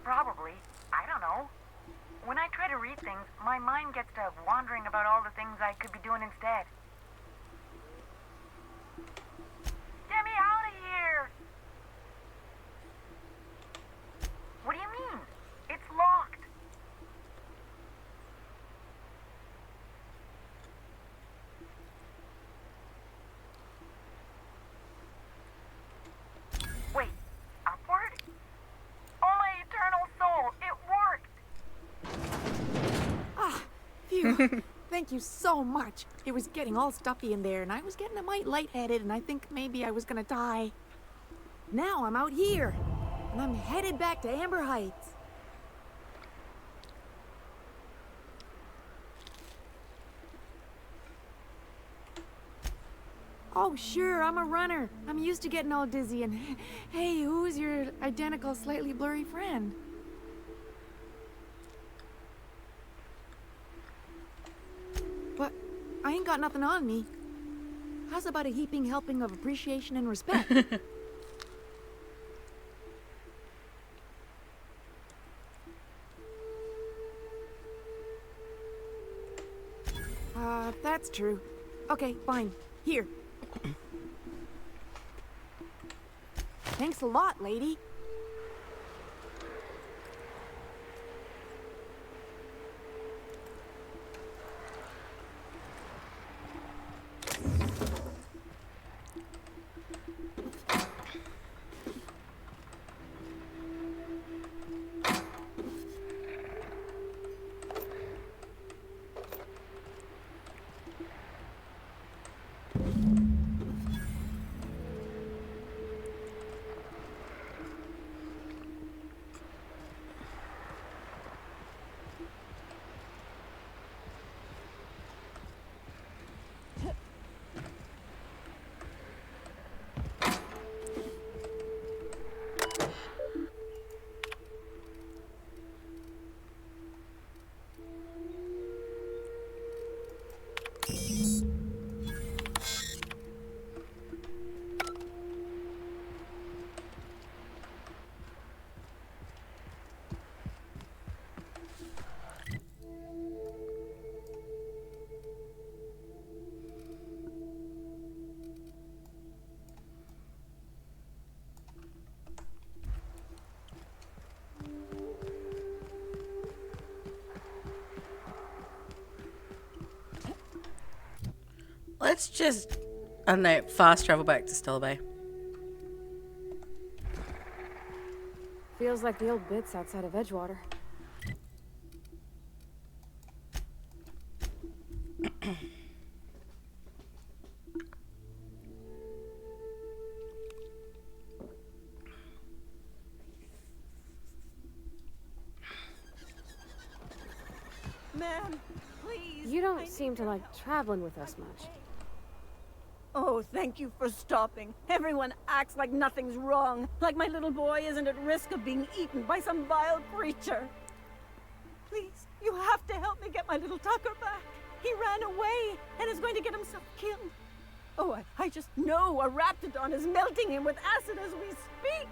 Probably. I don't know. When I try to read things, my mind gets to wandering about all the things I could be doing instead. Get me out of here! What do you mean? It's locked. Wait, upward? Oh, my eternal soul, it worked!
Ah, phew. Thank you so much. It was getting all stuffy in there, and I was getting a mite lightheaded, and I think maybe I was gonna die. Now I'm out here, and I'm headed back to Amber Heights. Oh, sure, I'm a runner. I'm used to getting all dizzy, and hey, who's your identical, slightly blurry friend? But I ain't got nothing on me. How's about a heaping helping of appreciation and respect? That's true. Okay, fine. Here. Thanks a lot, lady.
Let's just, I don't know, fast travel back to Stellar Bay.
Feels like the old bits outside of Edgewater.
Ma'am, please.
You don't seem to like traveling with us much.
Oh, thank you for stopping. Everyone acts like nothing's wrong, like my little boy isn't at risk of being eaten by some vile creature. Please, you have to help me get my little Tucker back. He ran away and is going to get himself killed. Oh, I just know a raptidon is melting him with acid as we speak.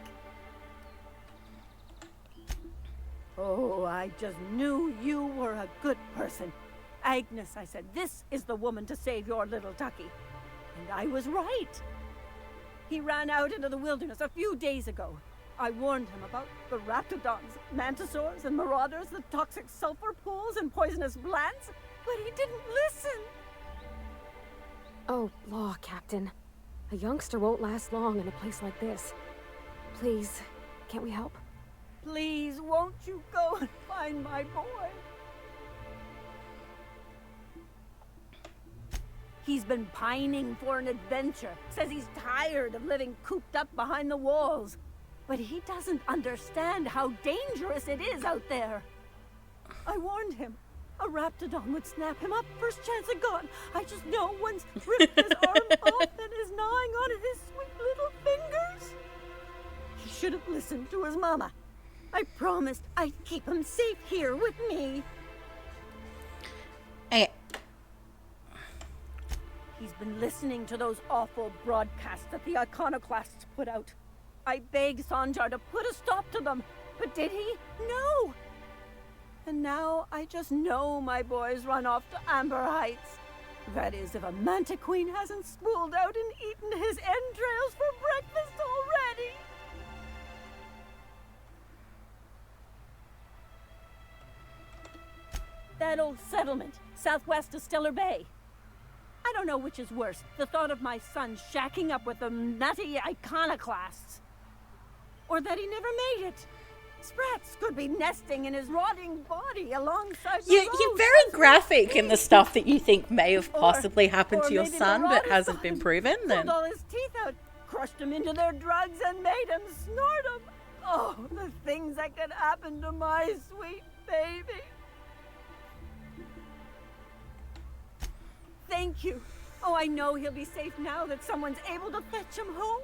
Oh, I just knew you were a good person. Agnes, I said, this is the woman to save your little Tucky. And I was right. He ran out into the wilderness a few days ago. I warned him about the raptidons, mantisaurs, and marauders, the toxic sulfur pools, and poisonous plants, but he didn't listen.
Oh, law, Captain. A youngster won't last long in a place like this. Please, can't we help?
Please, won't you go and find my boy? He's been pining for an adventure. Says he's tired of living cooped up behind the walls. But he doesn't understand how dangerous it is out there. I warned him. A raptidon would snap him up first chance it got. I just know one's ripped his arm off and is gnawing on his sweet little fingers. He should have listened to his mama. I promised I'd keep him safe here with me.
Hey.
He's been listening to those awful broadcasts that the iconoclasts put out. I begged Sanjar to put a stop to them, but did he? No! And now I just know my boy's run off to Amber Heights. That is, if a Mantiqueen hasn't spooled out and eaten his entrails for breakfast already. That old settlement, southwest of Stellar Bay. I don't know which is worse, the thought of my son shacking up with the nutty iconoclasts, or that he never made it. Sprats could be nesting in his rotting body alongside the road.
You're very graphic in the stuff that you think may have possibly happened to your son but hasn't been proven. Then
pulled all his teeth out, crushed him into their drugs, and made him snort them. Oh, the things that could happen to my sweet baby. Thank you. Oh, I know he'll be safe now that someone's able to fetch him home.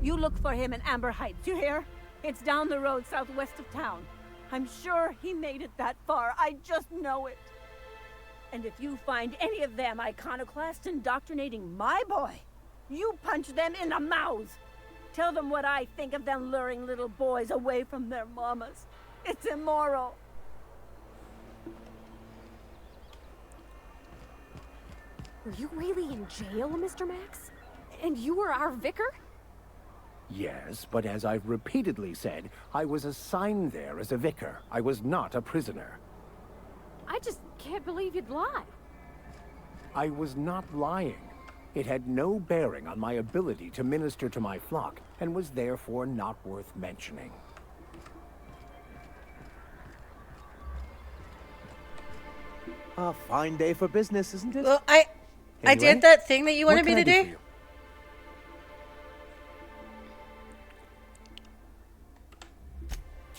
You look for him in Amber Heights, you hear? It's down the road southwest of town. I'm sure he made it that far. I just know it. And if you find any of them iconoclasts indoctrinating my boy, you punch them in the mouths. Tell them what I think of them luring little boys away from their mamas. It's immoral.
Were you really in jail, Mr. Max? And you were our vicar?
Yes, but as I've repeatedly said, I was assigned there as a vicar. I was not a prisoner.
I just can't believe you'd lie.
I was not lying. It had no bearing on my ability to minister to my flock, and was therefore not worth mentioning.
A fine day for business, isn't it?
Well, I
Anyway,
did that thing that you wanted
what
me
can
to
I
do.
for you?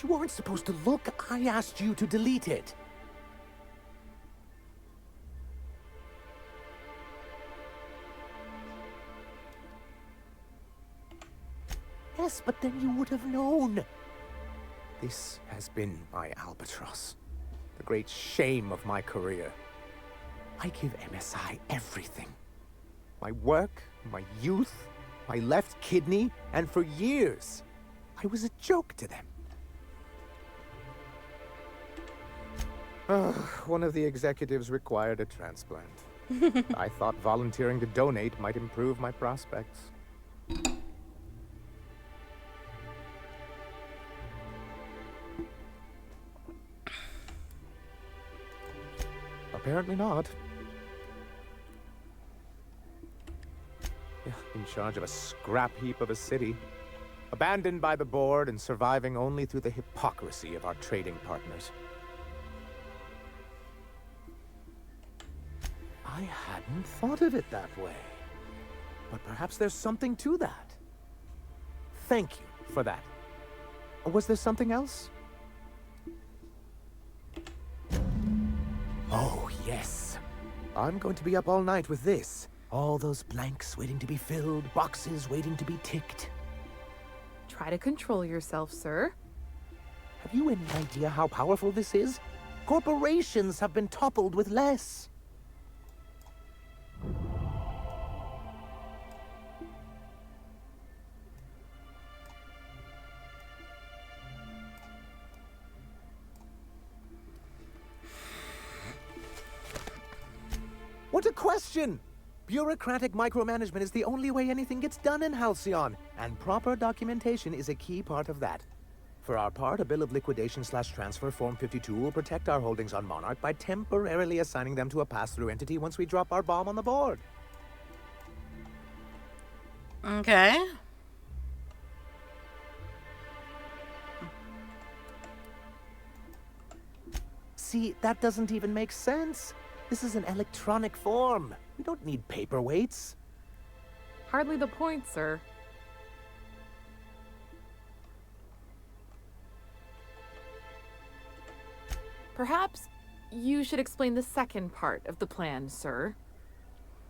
You weren't supposed to look. I asked you to delete it. Yes, but then you would have known. This has been my albatross. The great shame of my career. I give MSI everything. My work, my youth, my left kidney, and for years, I was a joke to them. One of the executives required a transplant. I thought volunteering to donate might improve my prospects. Apparently not. Yeah, in charge of a scrap heap of a city. Abandoned by the board and surviving only through the hypocrisy of our trading partners. I hadn't thought of it that way. But perhaps there's something to that. Thank you for that. Was there something else? Oh, yes. I'm going to be up all night with this. All those blanks waiting to be filled, boxes waiting to be ticked.
Try to control yourself, sir.
Have you any idea how powerful this is? Corporations have been toppled with less. What a question! Bureaucratic micromanagement is the only way anything gets done in Halcyon, and proper documentation is a key part of that. For our part, a bill of liquidation/transfer Form 52 will protect our holdings on Monarch by temporarily assigning them to a pass-through entity once we drop our bomb on the board.
Okay.
See, that doesn't even make sense. This is an electronic form. We don't need paperweights.
Hardly the point, sir. Perhaps you should explain the second part of the plan, sir.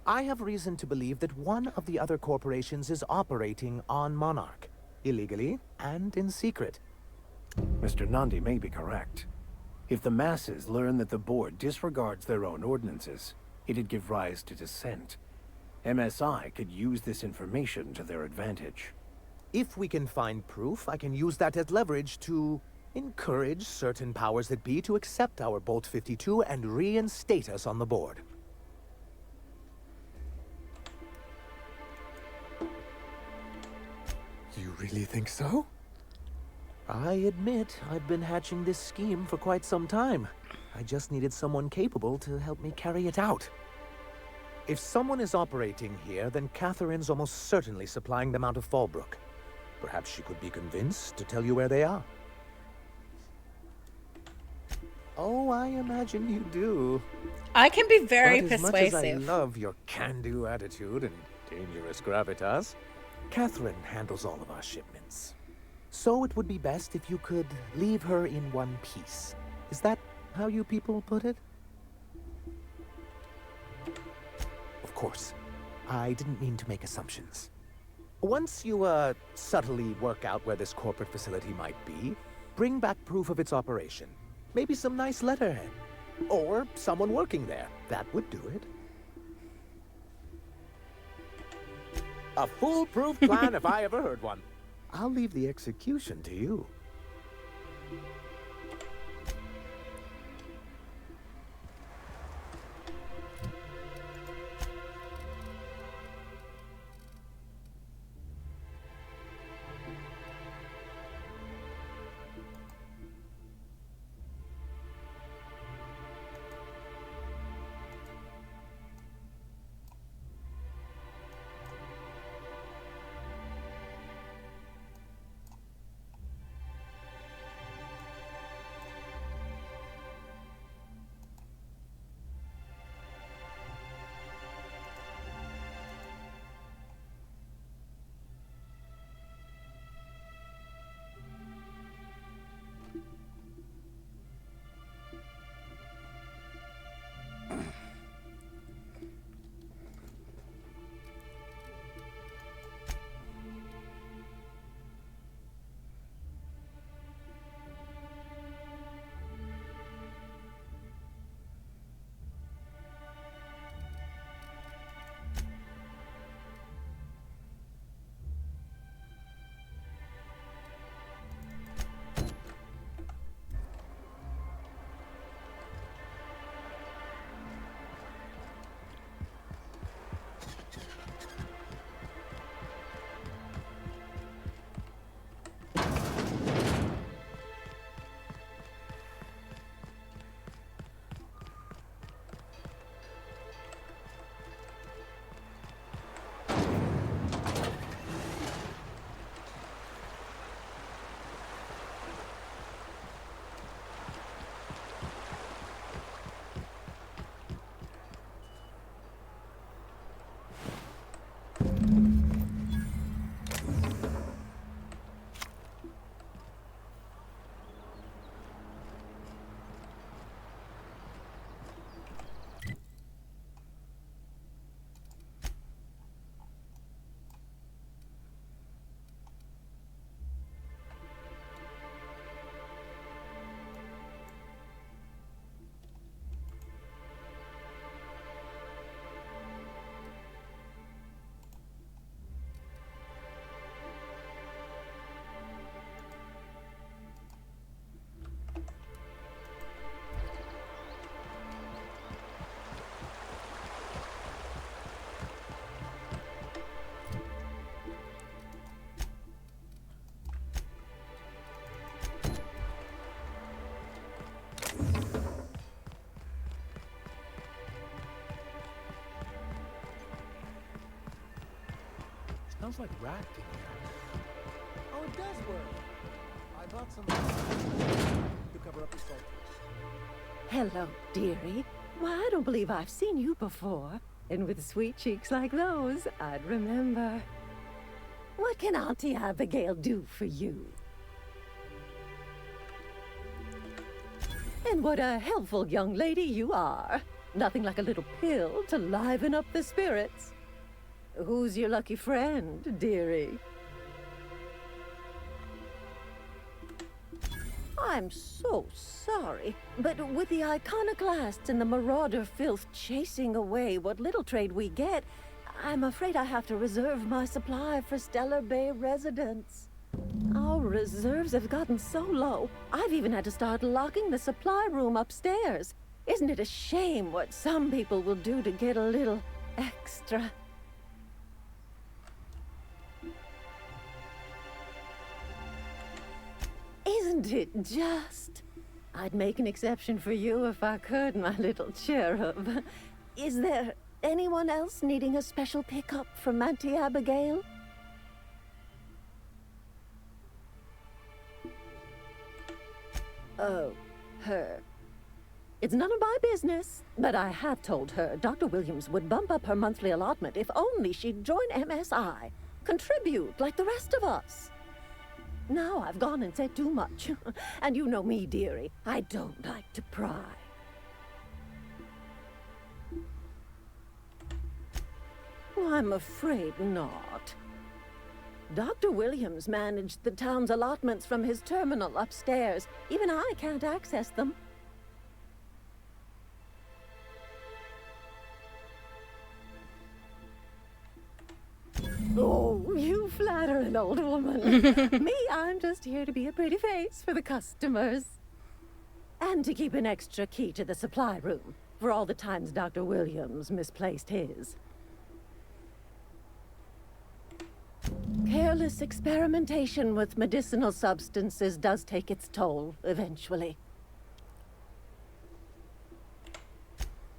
I have reason to believe that one of the other corporations is operating on Monarch, illegally and in secret.
Mr. Nandi may be correct. If the masses learn that the board disregards their own ordinances, it'd give rise to dissent. MSI could use this information to their advantage.
If we can find proof, I can use that as leverage to encourage certain powers that be to accept our Bolt 52 and reinstate us on the board. You really think so? I admit I've been hatching this scheme for quite some time. I just needed someone capable to help me carry it out. If someone is operating here, then Catherine's almost certainly supplying them out of Fallbrook. Perhaps she could be convinced to tell you where they are. Oh, I imagine you do.
I can be very
But as much
persuasive.
as I love your can-do attitude and dangerous gravitas, Catherine handles all of our shipments. So it would be best if you could leave her in one piece. Is that how you people put it? Of course, I didn't mean to make assumptions. Once you, subtly work out where this corporate facility might be, bring back proof of its operation. Maybe some nice letterhead. Or someone working there. That would do it. A foolproof plan if I ever heard one. I'll leave the execution to you. Smells like rat in here. Oh, it does work. I bought some to cover up the salt.
Hello, dearie. Why, I don't believe I've seen you before. And with sweet cheeks like those, I'd remember. What can Auntie Abigail do for you? And what a helpful young lady you are. Nothing like a little pill to liven up the spirits. Who's your lucky friend, dearie? I'm so sorry, but with the iconoclasts and the marauder filth chasing away what little trade we get, I'm afraid I have to reserve my supply for Stellar Bay residents. Our reserves have gotten so low, I've even had to start locking the supply room upstairs. Isn't it a shame what some people will do to get a little extra? Isn't it just? I'd make an exception for you if I could, my little cherub. Is there anyone else needing a special pickup from Auntie Abigail? Oh, her. It's none of my business, but I have told her Dr. Williams would bump up her monthly allotment if only she'd join MSI. Contribute like the rest of us. Now I've gone and said too much. And you know me, dearie. I don't like to pry. Well, I'm afraid not. Dr. Williams managed the town's allotments from his terminal upstairs. Even I can't access them. Oh, you flatter an old woman. Me, I'm just here to be a pretty face for the customers. And to keep an extra key to the supply room for all the times Dr. Williams misplaced his. Careless experimentation with medicinal substances does take its toll, eventually.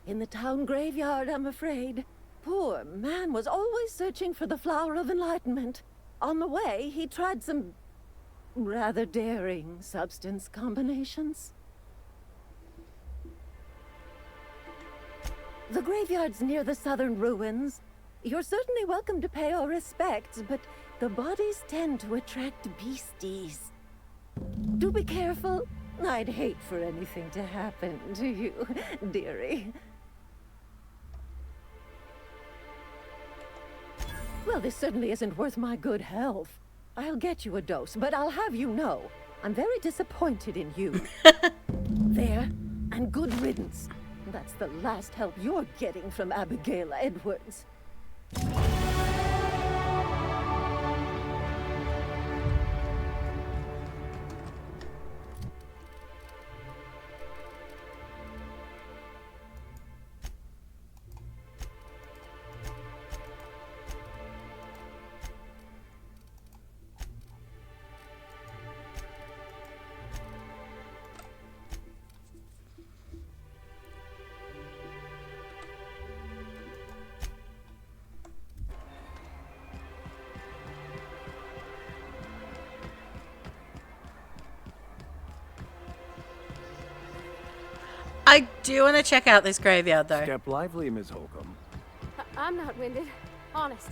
In the town graveyard, I'm afraid. Poor man was always searching for the flower of enlightenment. On the way, he tried some rather daring substance combinations. The graveyard's near the southern ruins. You're certainly welcome to pay our respects, but the bodies tend to attract beasties. Do be careful. I'd hate for anything to happen to you, dearie. Well, this certainly isn't worth my good health. I'll get you a dose, but I'll have you know, I'm very disappointed in you. There, and good riddance. That's the last help you're getting from Abigail Edwards.
I do want to check out this graveyard, though.
Step lively, Ms. Holcomb.
I'm not winded. Honest.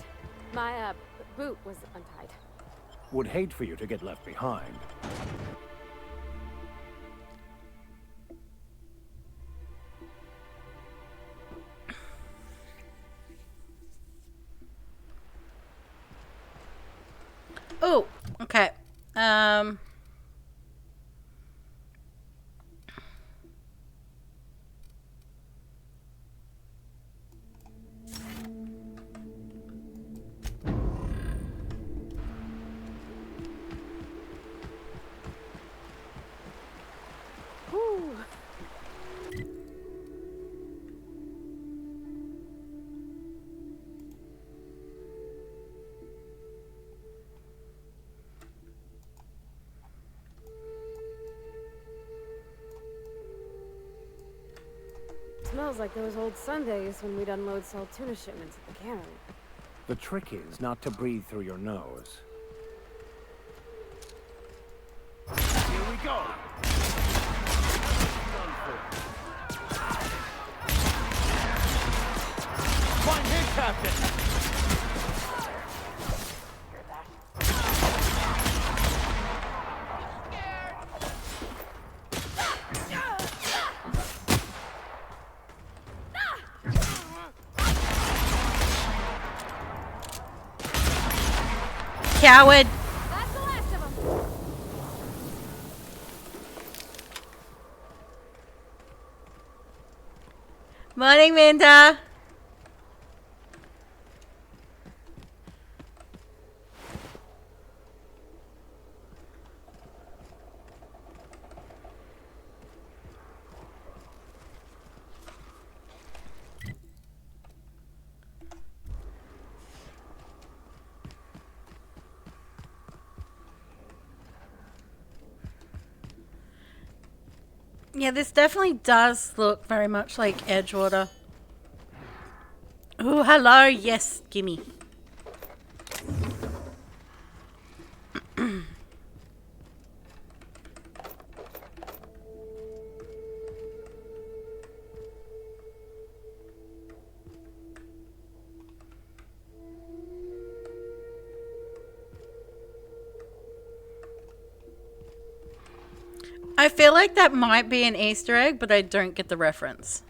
My, boot was untied.
Would hate for you to get left behind.
Oh, okay.
Whew. Smells like those old Sundays when we'd unload Saltuna shipments at the cannery.
The trick is not to breathe through your nose.
Here we go.
Captain!
Coward!
That's the last of them.
Morning, Minda. Yeah, this definitely does look very much like Edgewater. Oh, hello. Yes, gimme. I feel like that might be an Easter egg, but I don't get the reference.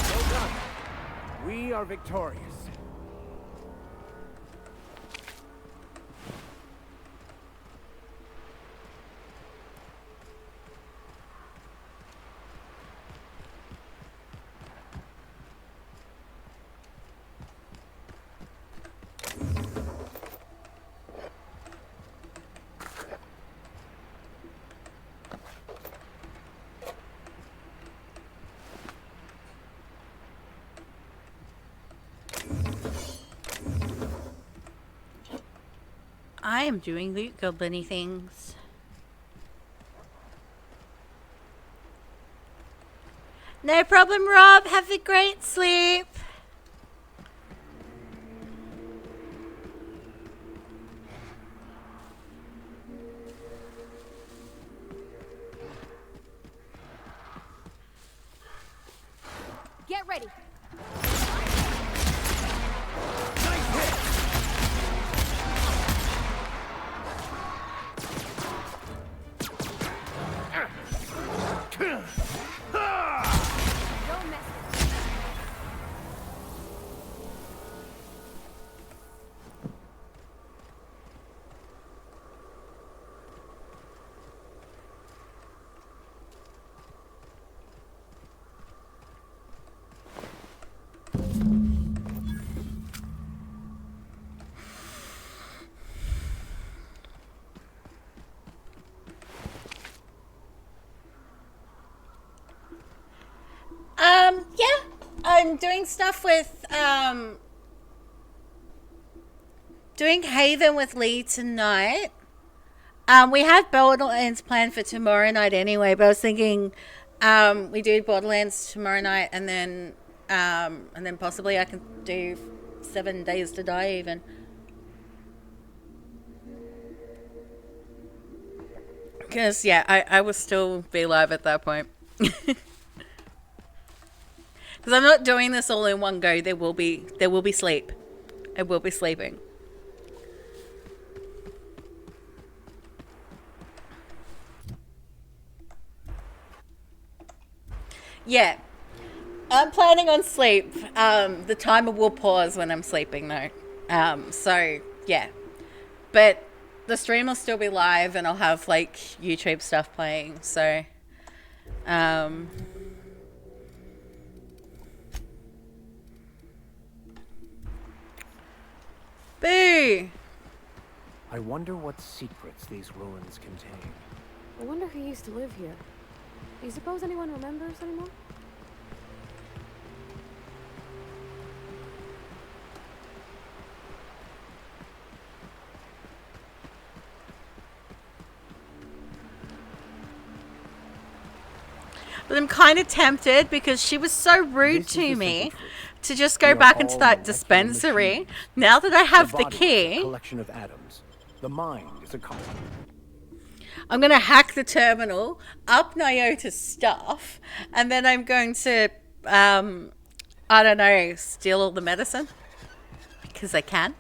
Well done. We are victorious.
I am doing loot goblin-y things. No problem, Rob. Have a great sleep.
Get ready. Don't mess with me.
Yeah, I'm doing stuff with, doing Haven with Lee tonight. We have Borderlands planned for tomorrow night anyway, but I was thinking, we do Borderlands tomorrow night and then possibly I can do 7 Days to Die even. Because, yeah, I will still be live at that point. Because I'm not doing this all in one go. There will be sleep. I will be sleeping. Yeah. I'm planning on sleep. The timer will pause when I'm sleeping though. So yeah. But the stream will still be live and I'll have like YouTube stuff playing. So Boo!
I wonder what secrets these ruins contain.
I wonder who used to live here. Do you suppose anyone remembers anymore?
But I'm kind of tempted because she was so rude to me to just go back into that dispensary. Now that I have the key,
collection of atoms. The mind is a
I'm going to hack the terminal, up Nyota's stuff, and then I'm going to, I don't know, steal all the medicine. Because I can.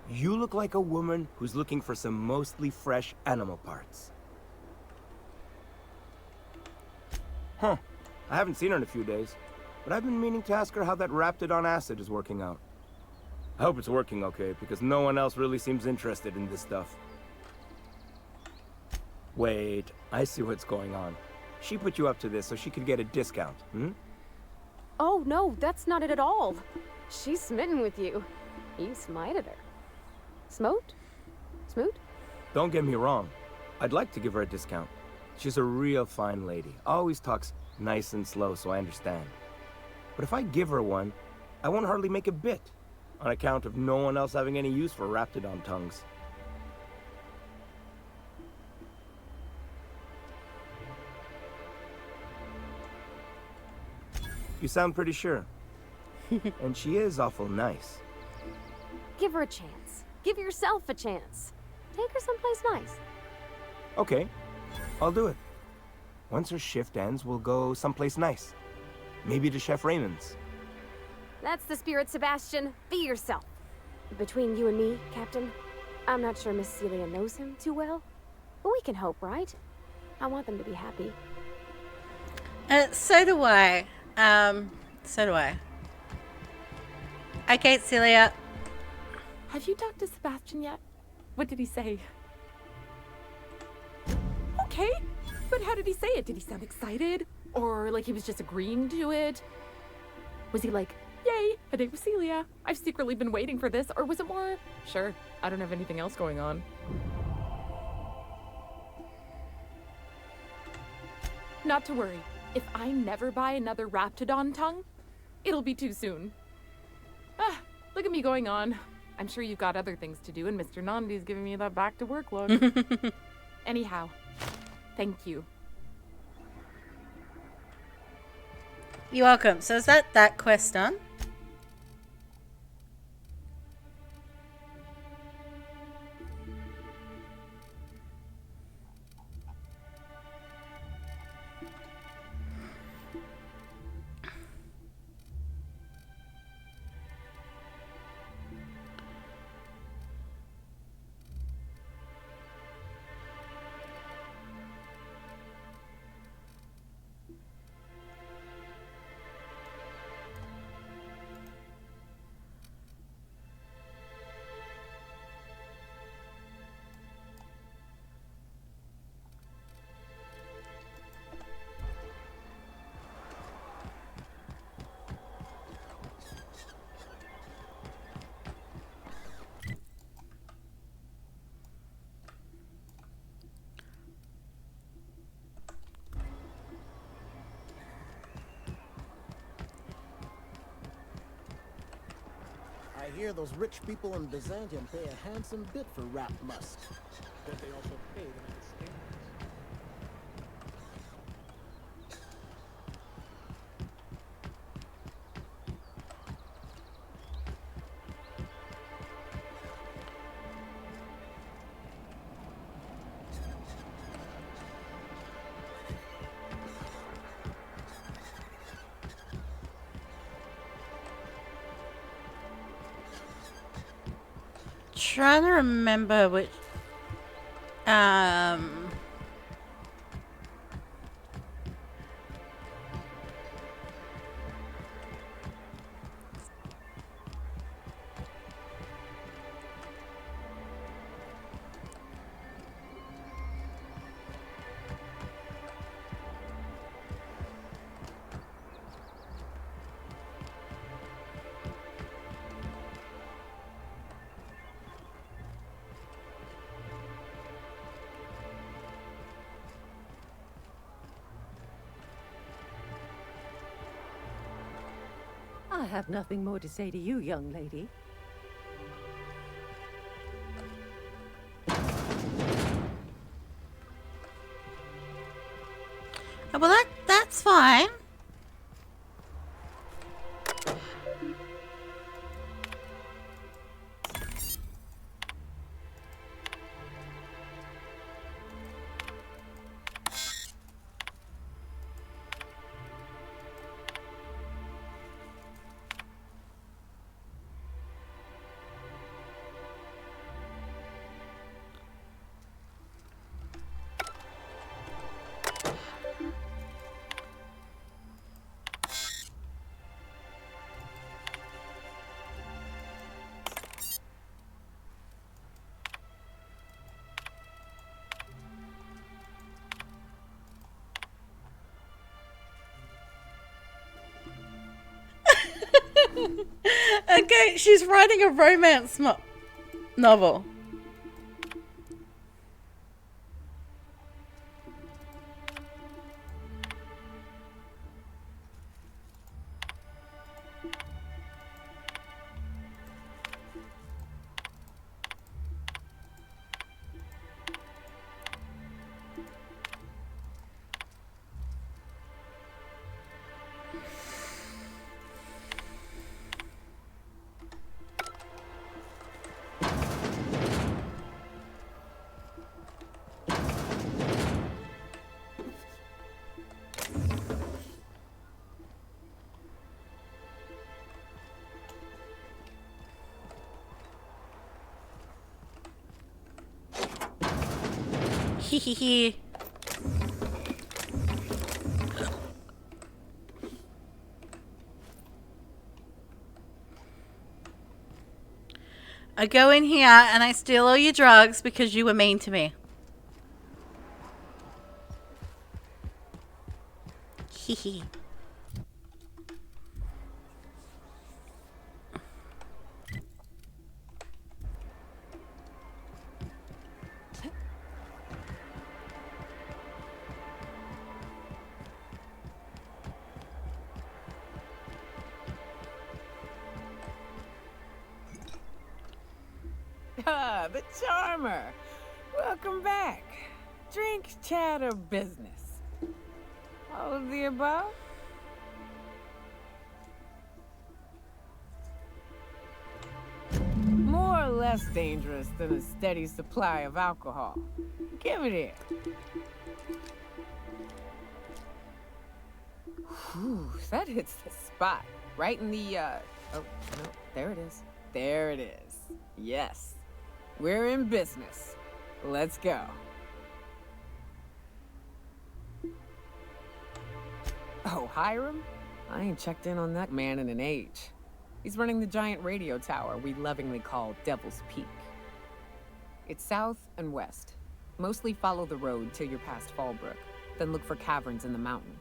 You look like a woman who's looking for some mostly fresh animal parts. Huh. I haven't seen her in a few days, but I've been meaning to ask her how that Raptidon acid is working out. I hope it's working okay, because no one else really seems interested in this stuff. Wait, I see what's going on. She put you up to this so she could get a discount, hmm?
Oh, no, that's not it at all. She's smitten with you. You smited her. Smote? Smoot?
Don't get me wrong. I'd like to give her a discount. She's a real fine lady. Always talks nice and slow, so I understand. But if I give her one, I won't hardly make a bit, on account of no one else having any use for Raptidon tongues. You sound pretty sure. And she is awful nice.
Give her a chance. Give yourself a chance. Take her someplace nice.
Okay, I'll do it. Once her shift ends, we'll go someplace nice. Maybe to Chef Raymond's.
That's the spirit, Sebastian. Be yourself. Between you and me, Captain, I'm not sure Miss Celia knows him too well. But we can hope, right? I want them to be happy.
So do I. So do I. Okay, Celia.
Have you talked to Sebastian yet? What did he say? Okay, but how did he say it? Did he sound excited? Or like he was just agreeing to it? Was he like, yay, a date with Celia. I've secretly been waiting for this. Or was it more, sure, I don't have anything else going on. Not to worry. If I never buy another Raptidon tongue, it'll be too soon. Ah, look at me going on. I'm sure you've got other things to do, and Mr. Nandi's giving me that back-to-work look. Anyhow, thank you.
You're welcome. So is that quest done?
I hear those rich people in Byzantium pay a handsome bit for Rap Musk. But they also pay the nice standards.
Trying to remember which
I have nothing more to say to you, young lady.
Oh, well, that's fine. Okay, she's writing a romance novel. Hehehe. I go in here and I steal all your drugs because you were mean to me. Hehe.
Ah, the Charmer. Welcome back. Drink, chat, or business? All of the above? More or less dangerous than a steady supply of alcohol. Give it here. Whew, that hits the spot. Right in the, oh, no, there it is. There it is. Yes. We're in business. Let's go. Oh, Hiram? I ain't checked in on that man in an age. He's running the giant radio tower we lovingly call Devil's Peak. It's south and west. Mostly follow the road till you're past Fallbrook, then look for caverns in the mountain.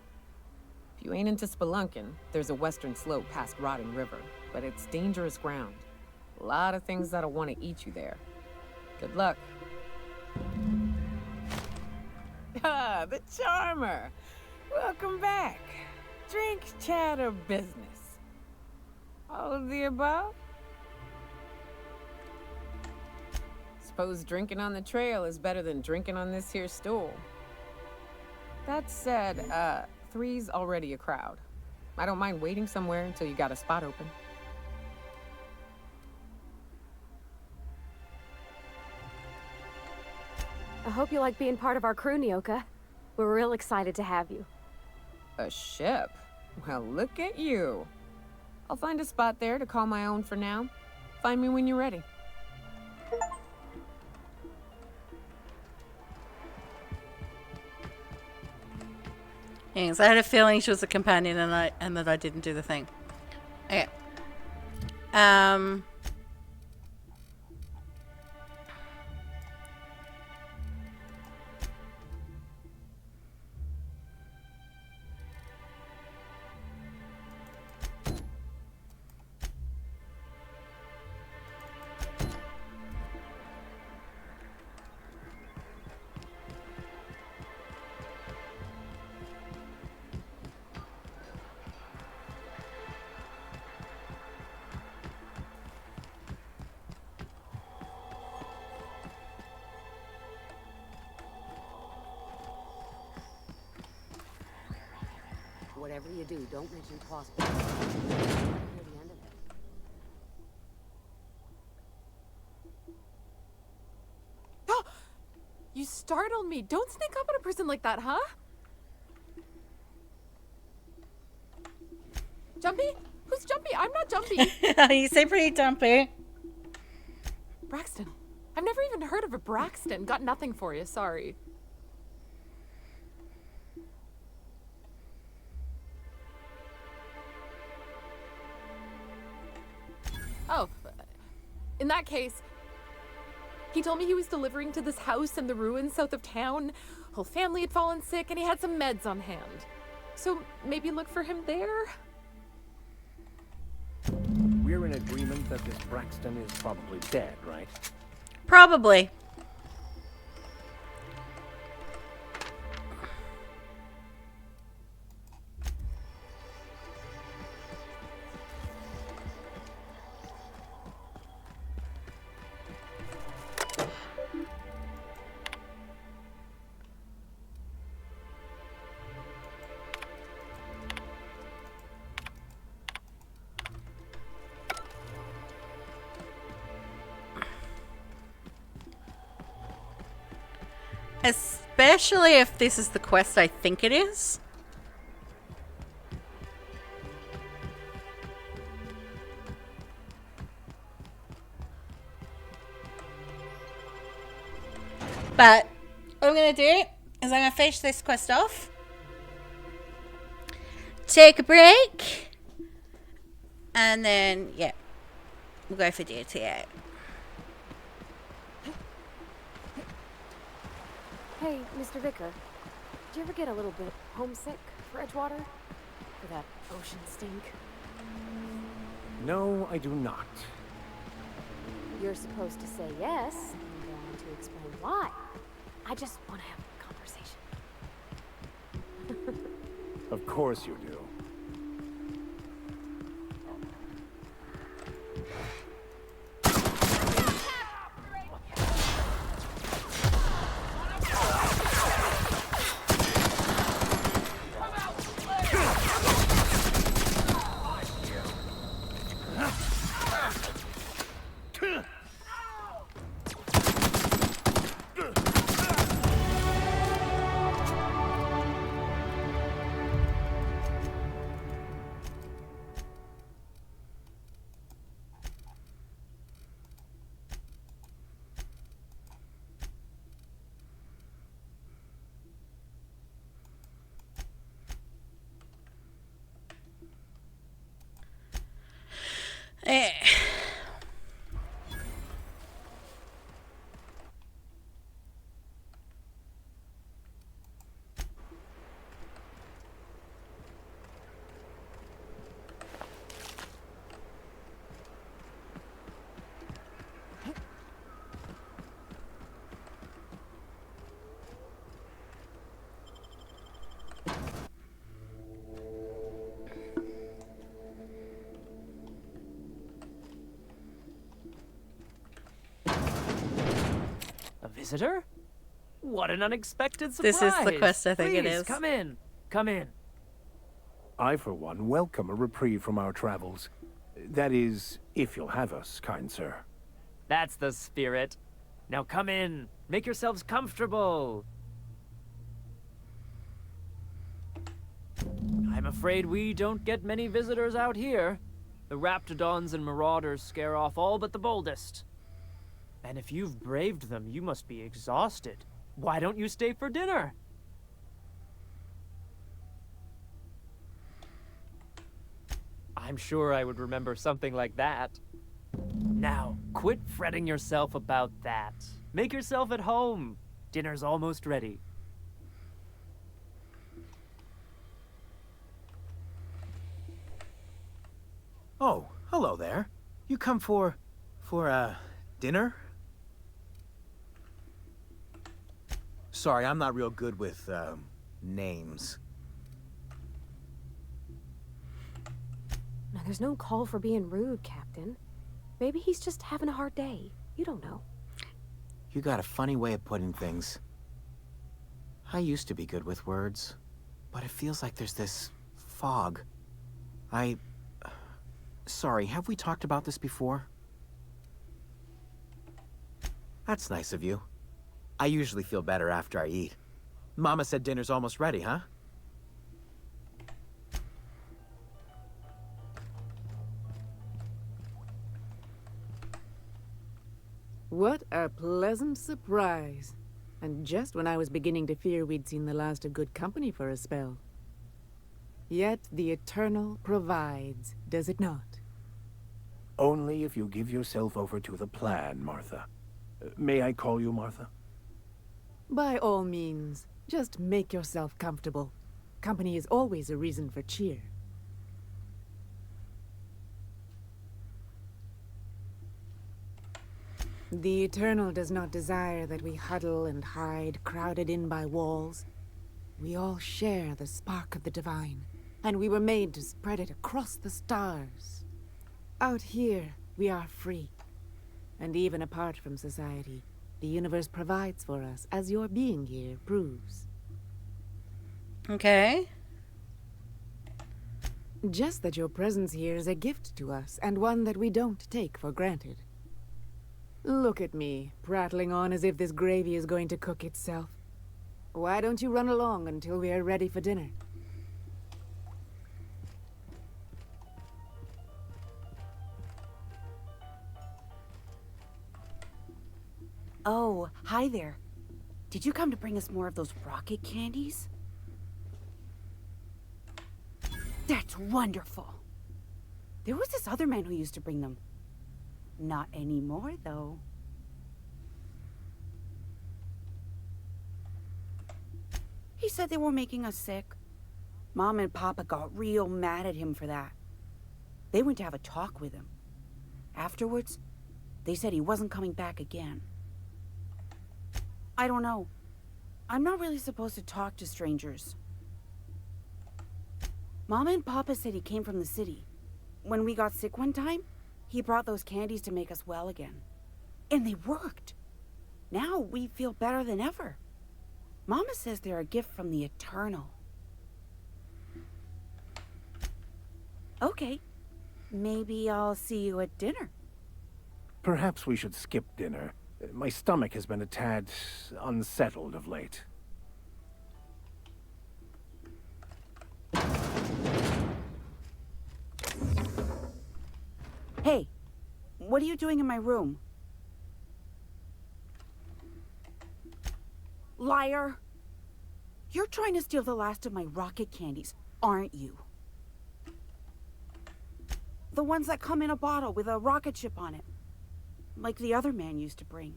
If you ain't into spelunking, there's a western slope past Rotting River, but it's dangerous ground. A lot of things that'll want to eat you there. Good luck. Ah, the Charmer. Welcome back. Drink, chat, or business? All of the above? Suppose drinking on the trail is better than drinking on this here stool. That said, 3's already a crowd. I don't mind waiting somewhere until you got a spot open.
I hope you like being part of our crew, Nyoka. We're real excited to have you.
A ship? Well, look at you. I'll find a spot there to call my own for now. Find me when you're ready.
Yes, I had a feeling she was a companion and that I didn't do the thing. Okay.
Whatever you do, don't mention hospital. Near the end of it.
You startled me. Don't sneak up on a person like that, huh? Jumpy? Who's Jumpy? I'm not Jumpy.
You say pretty dumpy.
Braxton. I've never even heard of a Braxton. Got nothing for you, sorry. Oh, in that case, he told me he was delivering to this house in the ruins south of town. Whole family had fallen sick and he had some meds on hand. So maybe look for him there?
We're in agreement that this Braxton is probably dead, right?
Probably. Especially if this is the quest I think it is. But what I'm going to do is I'm going to finish this quest off. Take a break. And then, yeah, we'll go for GTA.
Hey, Mr. Vicker, do you ever get a little bit homesick for Edgewater? For that ocean stink?
No, I do not.
You're supposed to say yes, and go on to explain why. I just want to have a conversation.
Of course you do.
Visitor? What an unexpected surprise!
This is the quest I think it
Please,
is.
Come in. Come in.
I, for one, welcome a reprieve from our travels. That is, if you'll have us, kind sir.
That's the spirit. Now come in. Make yourselves comfortable. I'm afraid we don't get many visitors out here. The Raptidons and Marauders scare off all but the boldest. And if you've braved them, you must be exhausted. Why don't you stay for dinner? I'm sure I would remember something like that. Now, quit fretting yourself about that. Make yourself at home. Dinner's almost ready.
Oh, hello there. You come for dinner? Sorry, I'm not real good with, names.
No, there's no call for being rude, Captain. Maybe he's just having a hard day. You don't know.
You got a funny way of putting things. I used to be good with words, but it feels like there's this fog. Sorry, have we talked about this before? That's nice of you. I usually feel better after I eat. Mama said dinner's almost ready, huh?
What a pleasant surprise. And just when I was beginning to fear we'd seen the last of good company for a spell. Yet the Eternal provides, does it not?
Only if you give yourself over to the plan, Martha. May I call you Martha?
By all means, just make yourself comfortable. Company is always a reason for cheer. The Eternal does not desire that we huddle and hide, crowded in by walls. We all share the spark of the divine, and we were made to spread it across the stars. Out here, we are free. And even apart from society, the universe provides for us, as your being here proves.
Okay.
Just that your presence here is a gift to us, and one that we don't take for granted. Look at me, prattling on as if this gravy is going to cook itself. Why don't you run along until we are ready for dinner?
Oh, hi there. Did you come to bring us more of those rocket candies? That's wonderful. There was this other man who used to bring them. Not anymore, though. He said they were making us sick. Mom and Papa got real mad at him for that. They went to have a talk with him. Afterwards, they said he wasn't coming back again. I don't know. I'm not really supposed to talk to strangers. Mama and Papa said he came from the city. When we got sick one time, he brought those candies to make us well again. And they worked. Now we feel better than ever. Mama says they're a gift from the Eternal. Okay. Maybe I'll see you at dinner.
Perhaps we should skip dinner. My stomach has been a tad unsettled of late.
Hey, what are you doing in my room? Liar! You're trying to steal the last of my rocket candies, aren't you? The ones that come in a bottle with a rocket ship on it. Like the other man used to bring.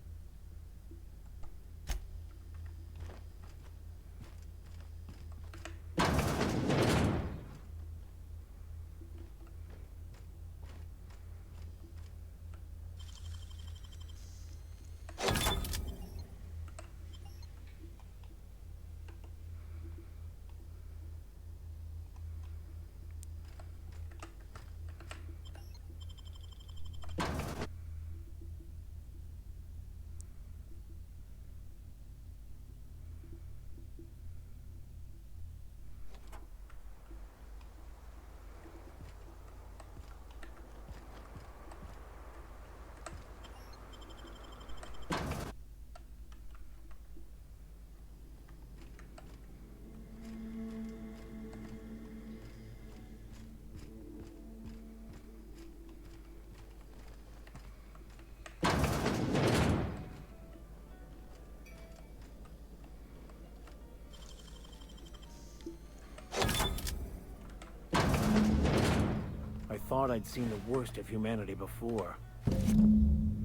I thought I'd seen the worst of humanity before.
I'm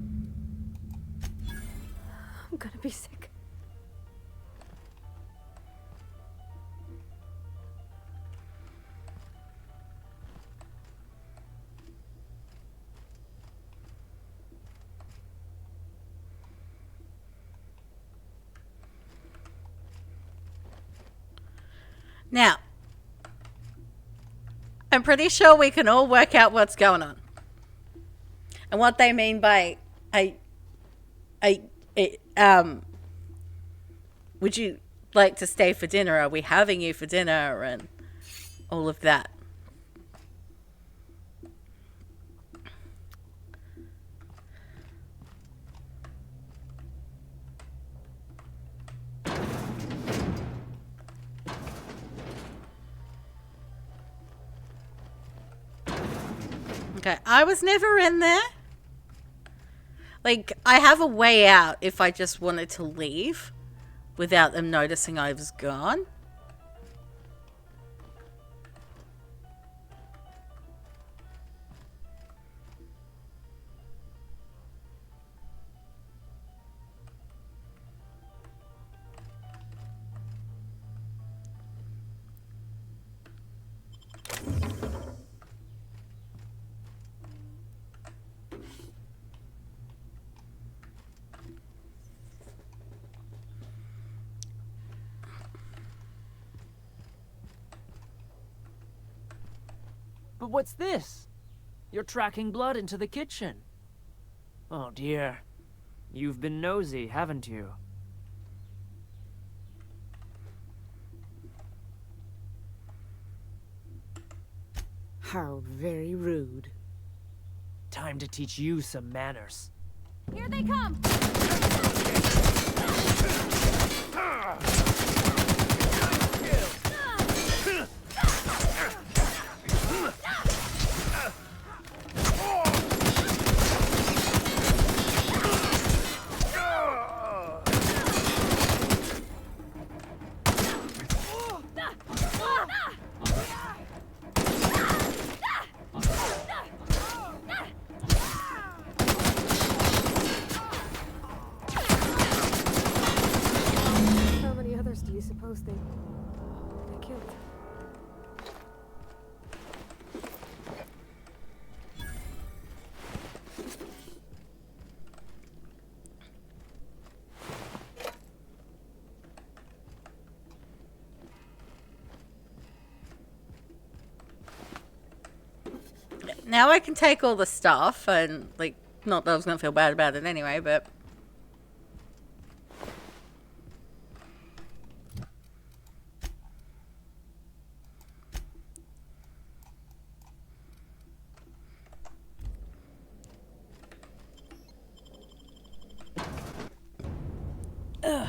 gonna be sick.
Now, I'm pretty sure we can all work out what's going on. And what they mean by would you like to stay for dinner? Are we having you for dinner? And all of that. Okay, I was never in there. Like, I have a way out if I just wanted to leave without them noticing I was gone.
But what's this? You're tracking blood into the kitchen. Oh dear. You've been nosy, haven't you?
How very rude.
Time to teach you some manners.
Here they come! How many others do you suppose they killed?
Now I can take all the stuff and, like, not that I was going to feel bad about it anyway, but... Ugh.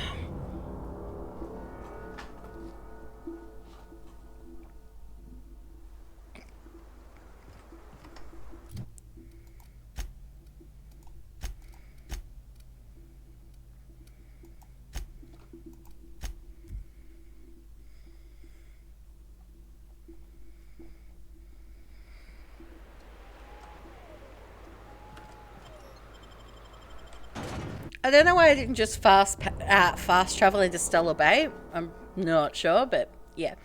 I don't know why I didn't just fast travel into Stellar Bay. I'm not sure, but yeah.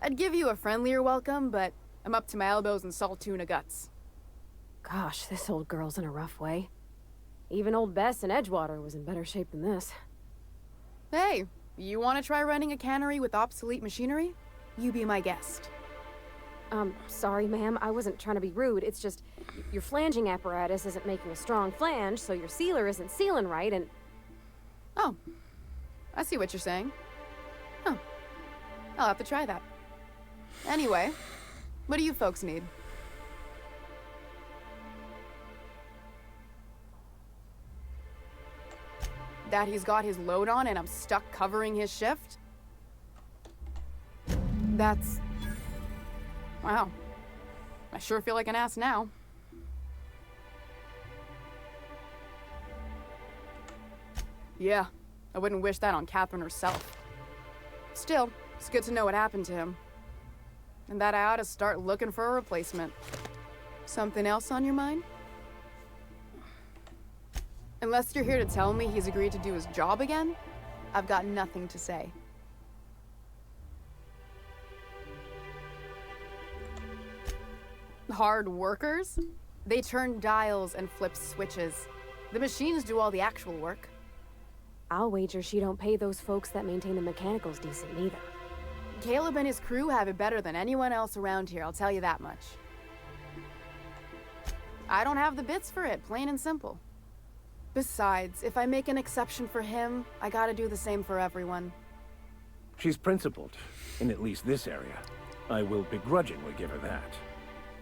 I'd give you a friendlier welcome, but I'm up to my elbows in salt tuna guts.
Gosh, this old girl's in a rough way. Even old Bess in Edgewater was in better shape than this.
Hey, you want to try running a cannery with obsolete machinery? You be my guest.
Sorry, ma'am. I wasn't trying to be rude. It's just your flanging apparatus isn't making a strong flange, so your sealer isn't sealing right, and...
Oh, I see what you're saying. Huh. I'll have to try that. Anyway, what do you folks need? That he's got his load on and I'm stuck covering his shift? That's... Wow. I sure feel like an ass now. Yeah, I wouldn't wish that on Catherine herself. Still, it's good to know what happened to him. And that I ought to start looking for a replacement. Something else on your mind? Unless you're here to tell me he's agreed to do his job again, I've got nothing to say. Hard workers? They turn dials and flip switches. The machines do all the actual work.
I'll wager she don't pay those folks that maintain the mechanicals decent neither.
Caleb and his crew have it better than anyone else around here, I'll tell you that much. I don't have the bits for it, plain and simple. Besides, if I make an exception for him, I gotta do the same for everyone.
She's principled, in at least this area. I will begrudgingly give her that.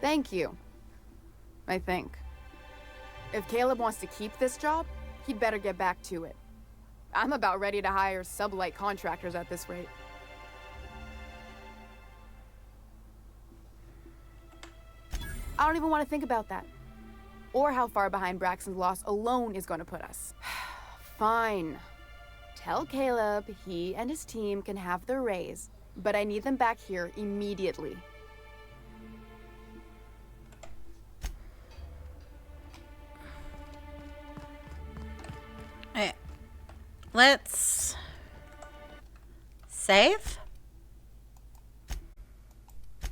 Thank you. I think. If Caleb wants to keep this job, he'd better get back to it. I'm about ready to hire sublight contractors at this rate. I don't even want to think about that. Or how far behind Braxton's loss alone is going to put us. Fine. Tell Caleb he and his team can have their raise, but I need them back here immediately.
Let's save.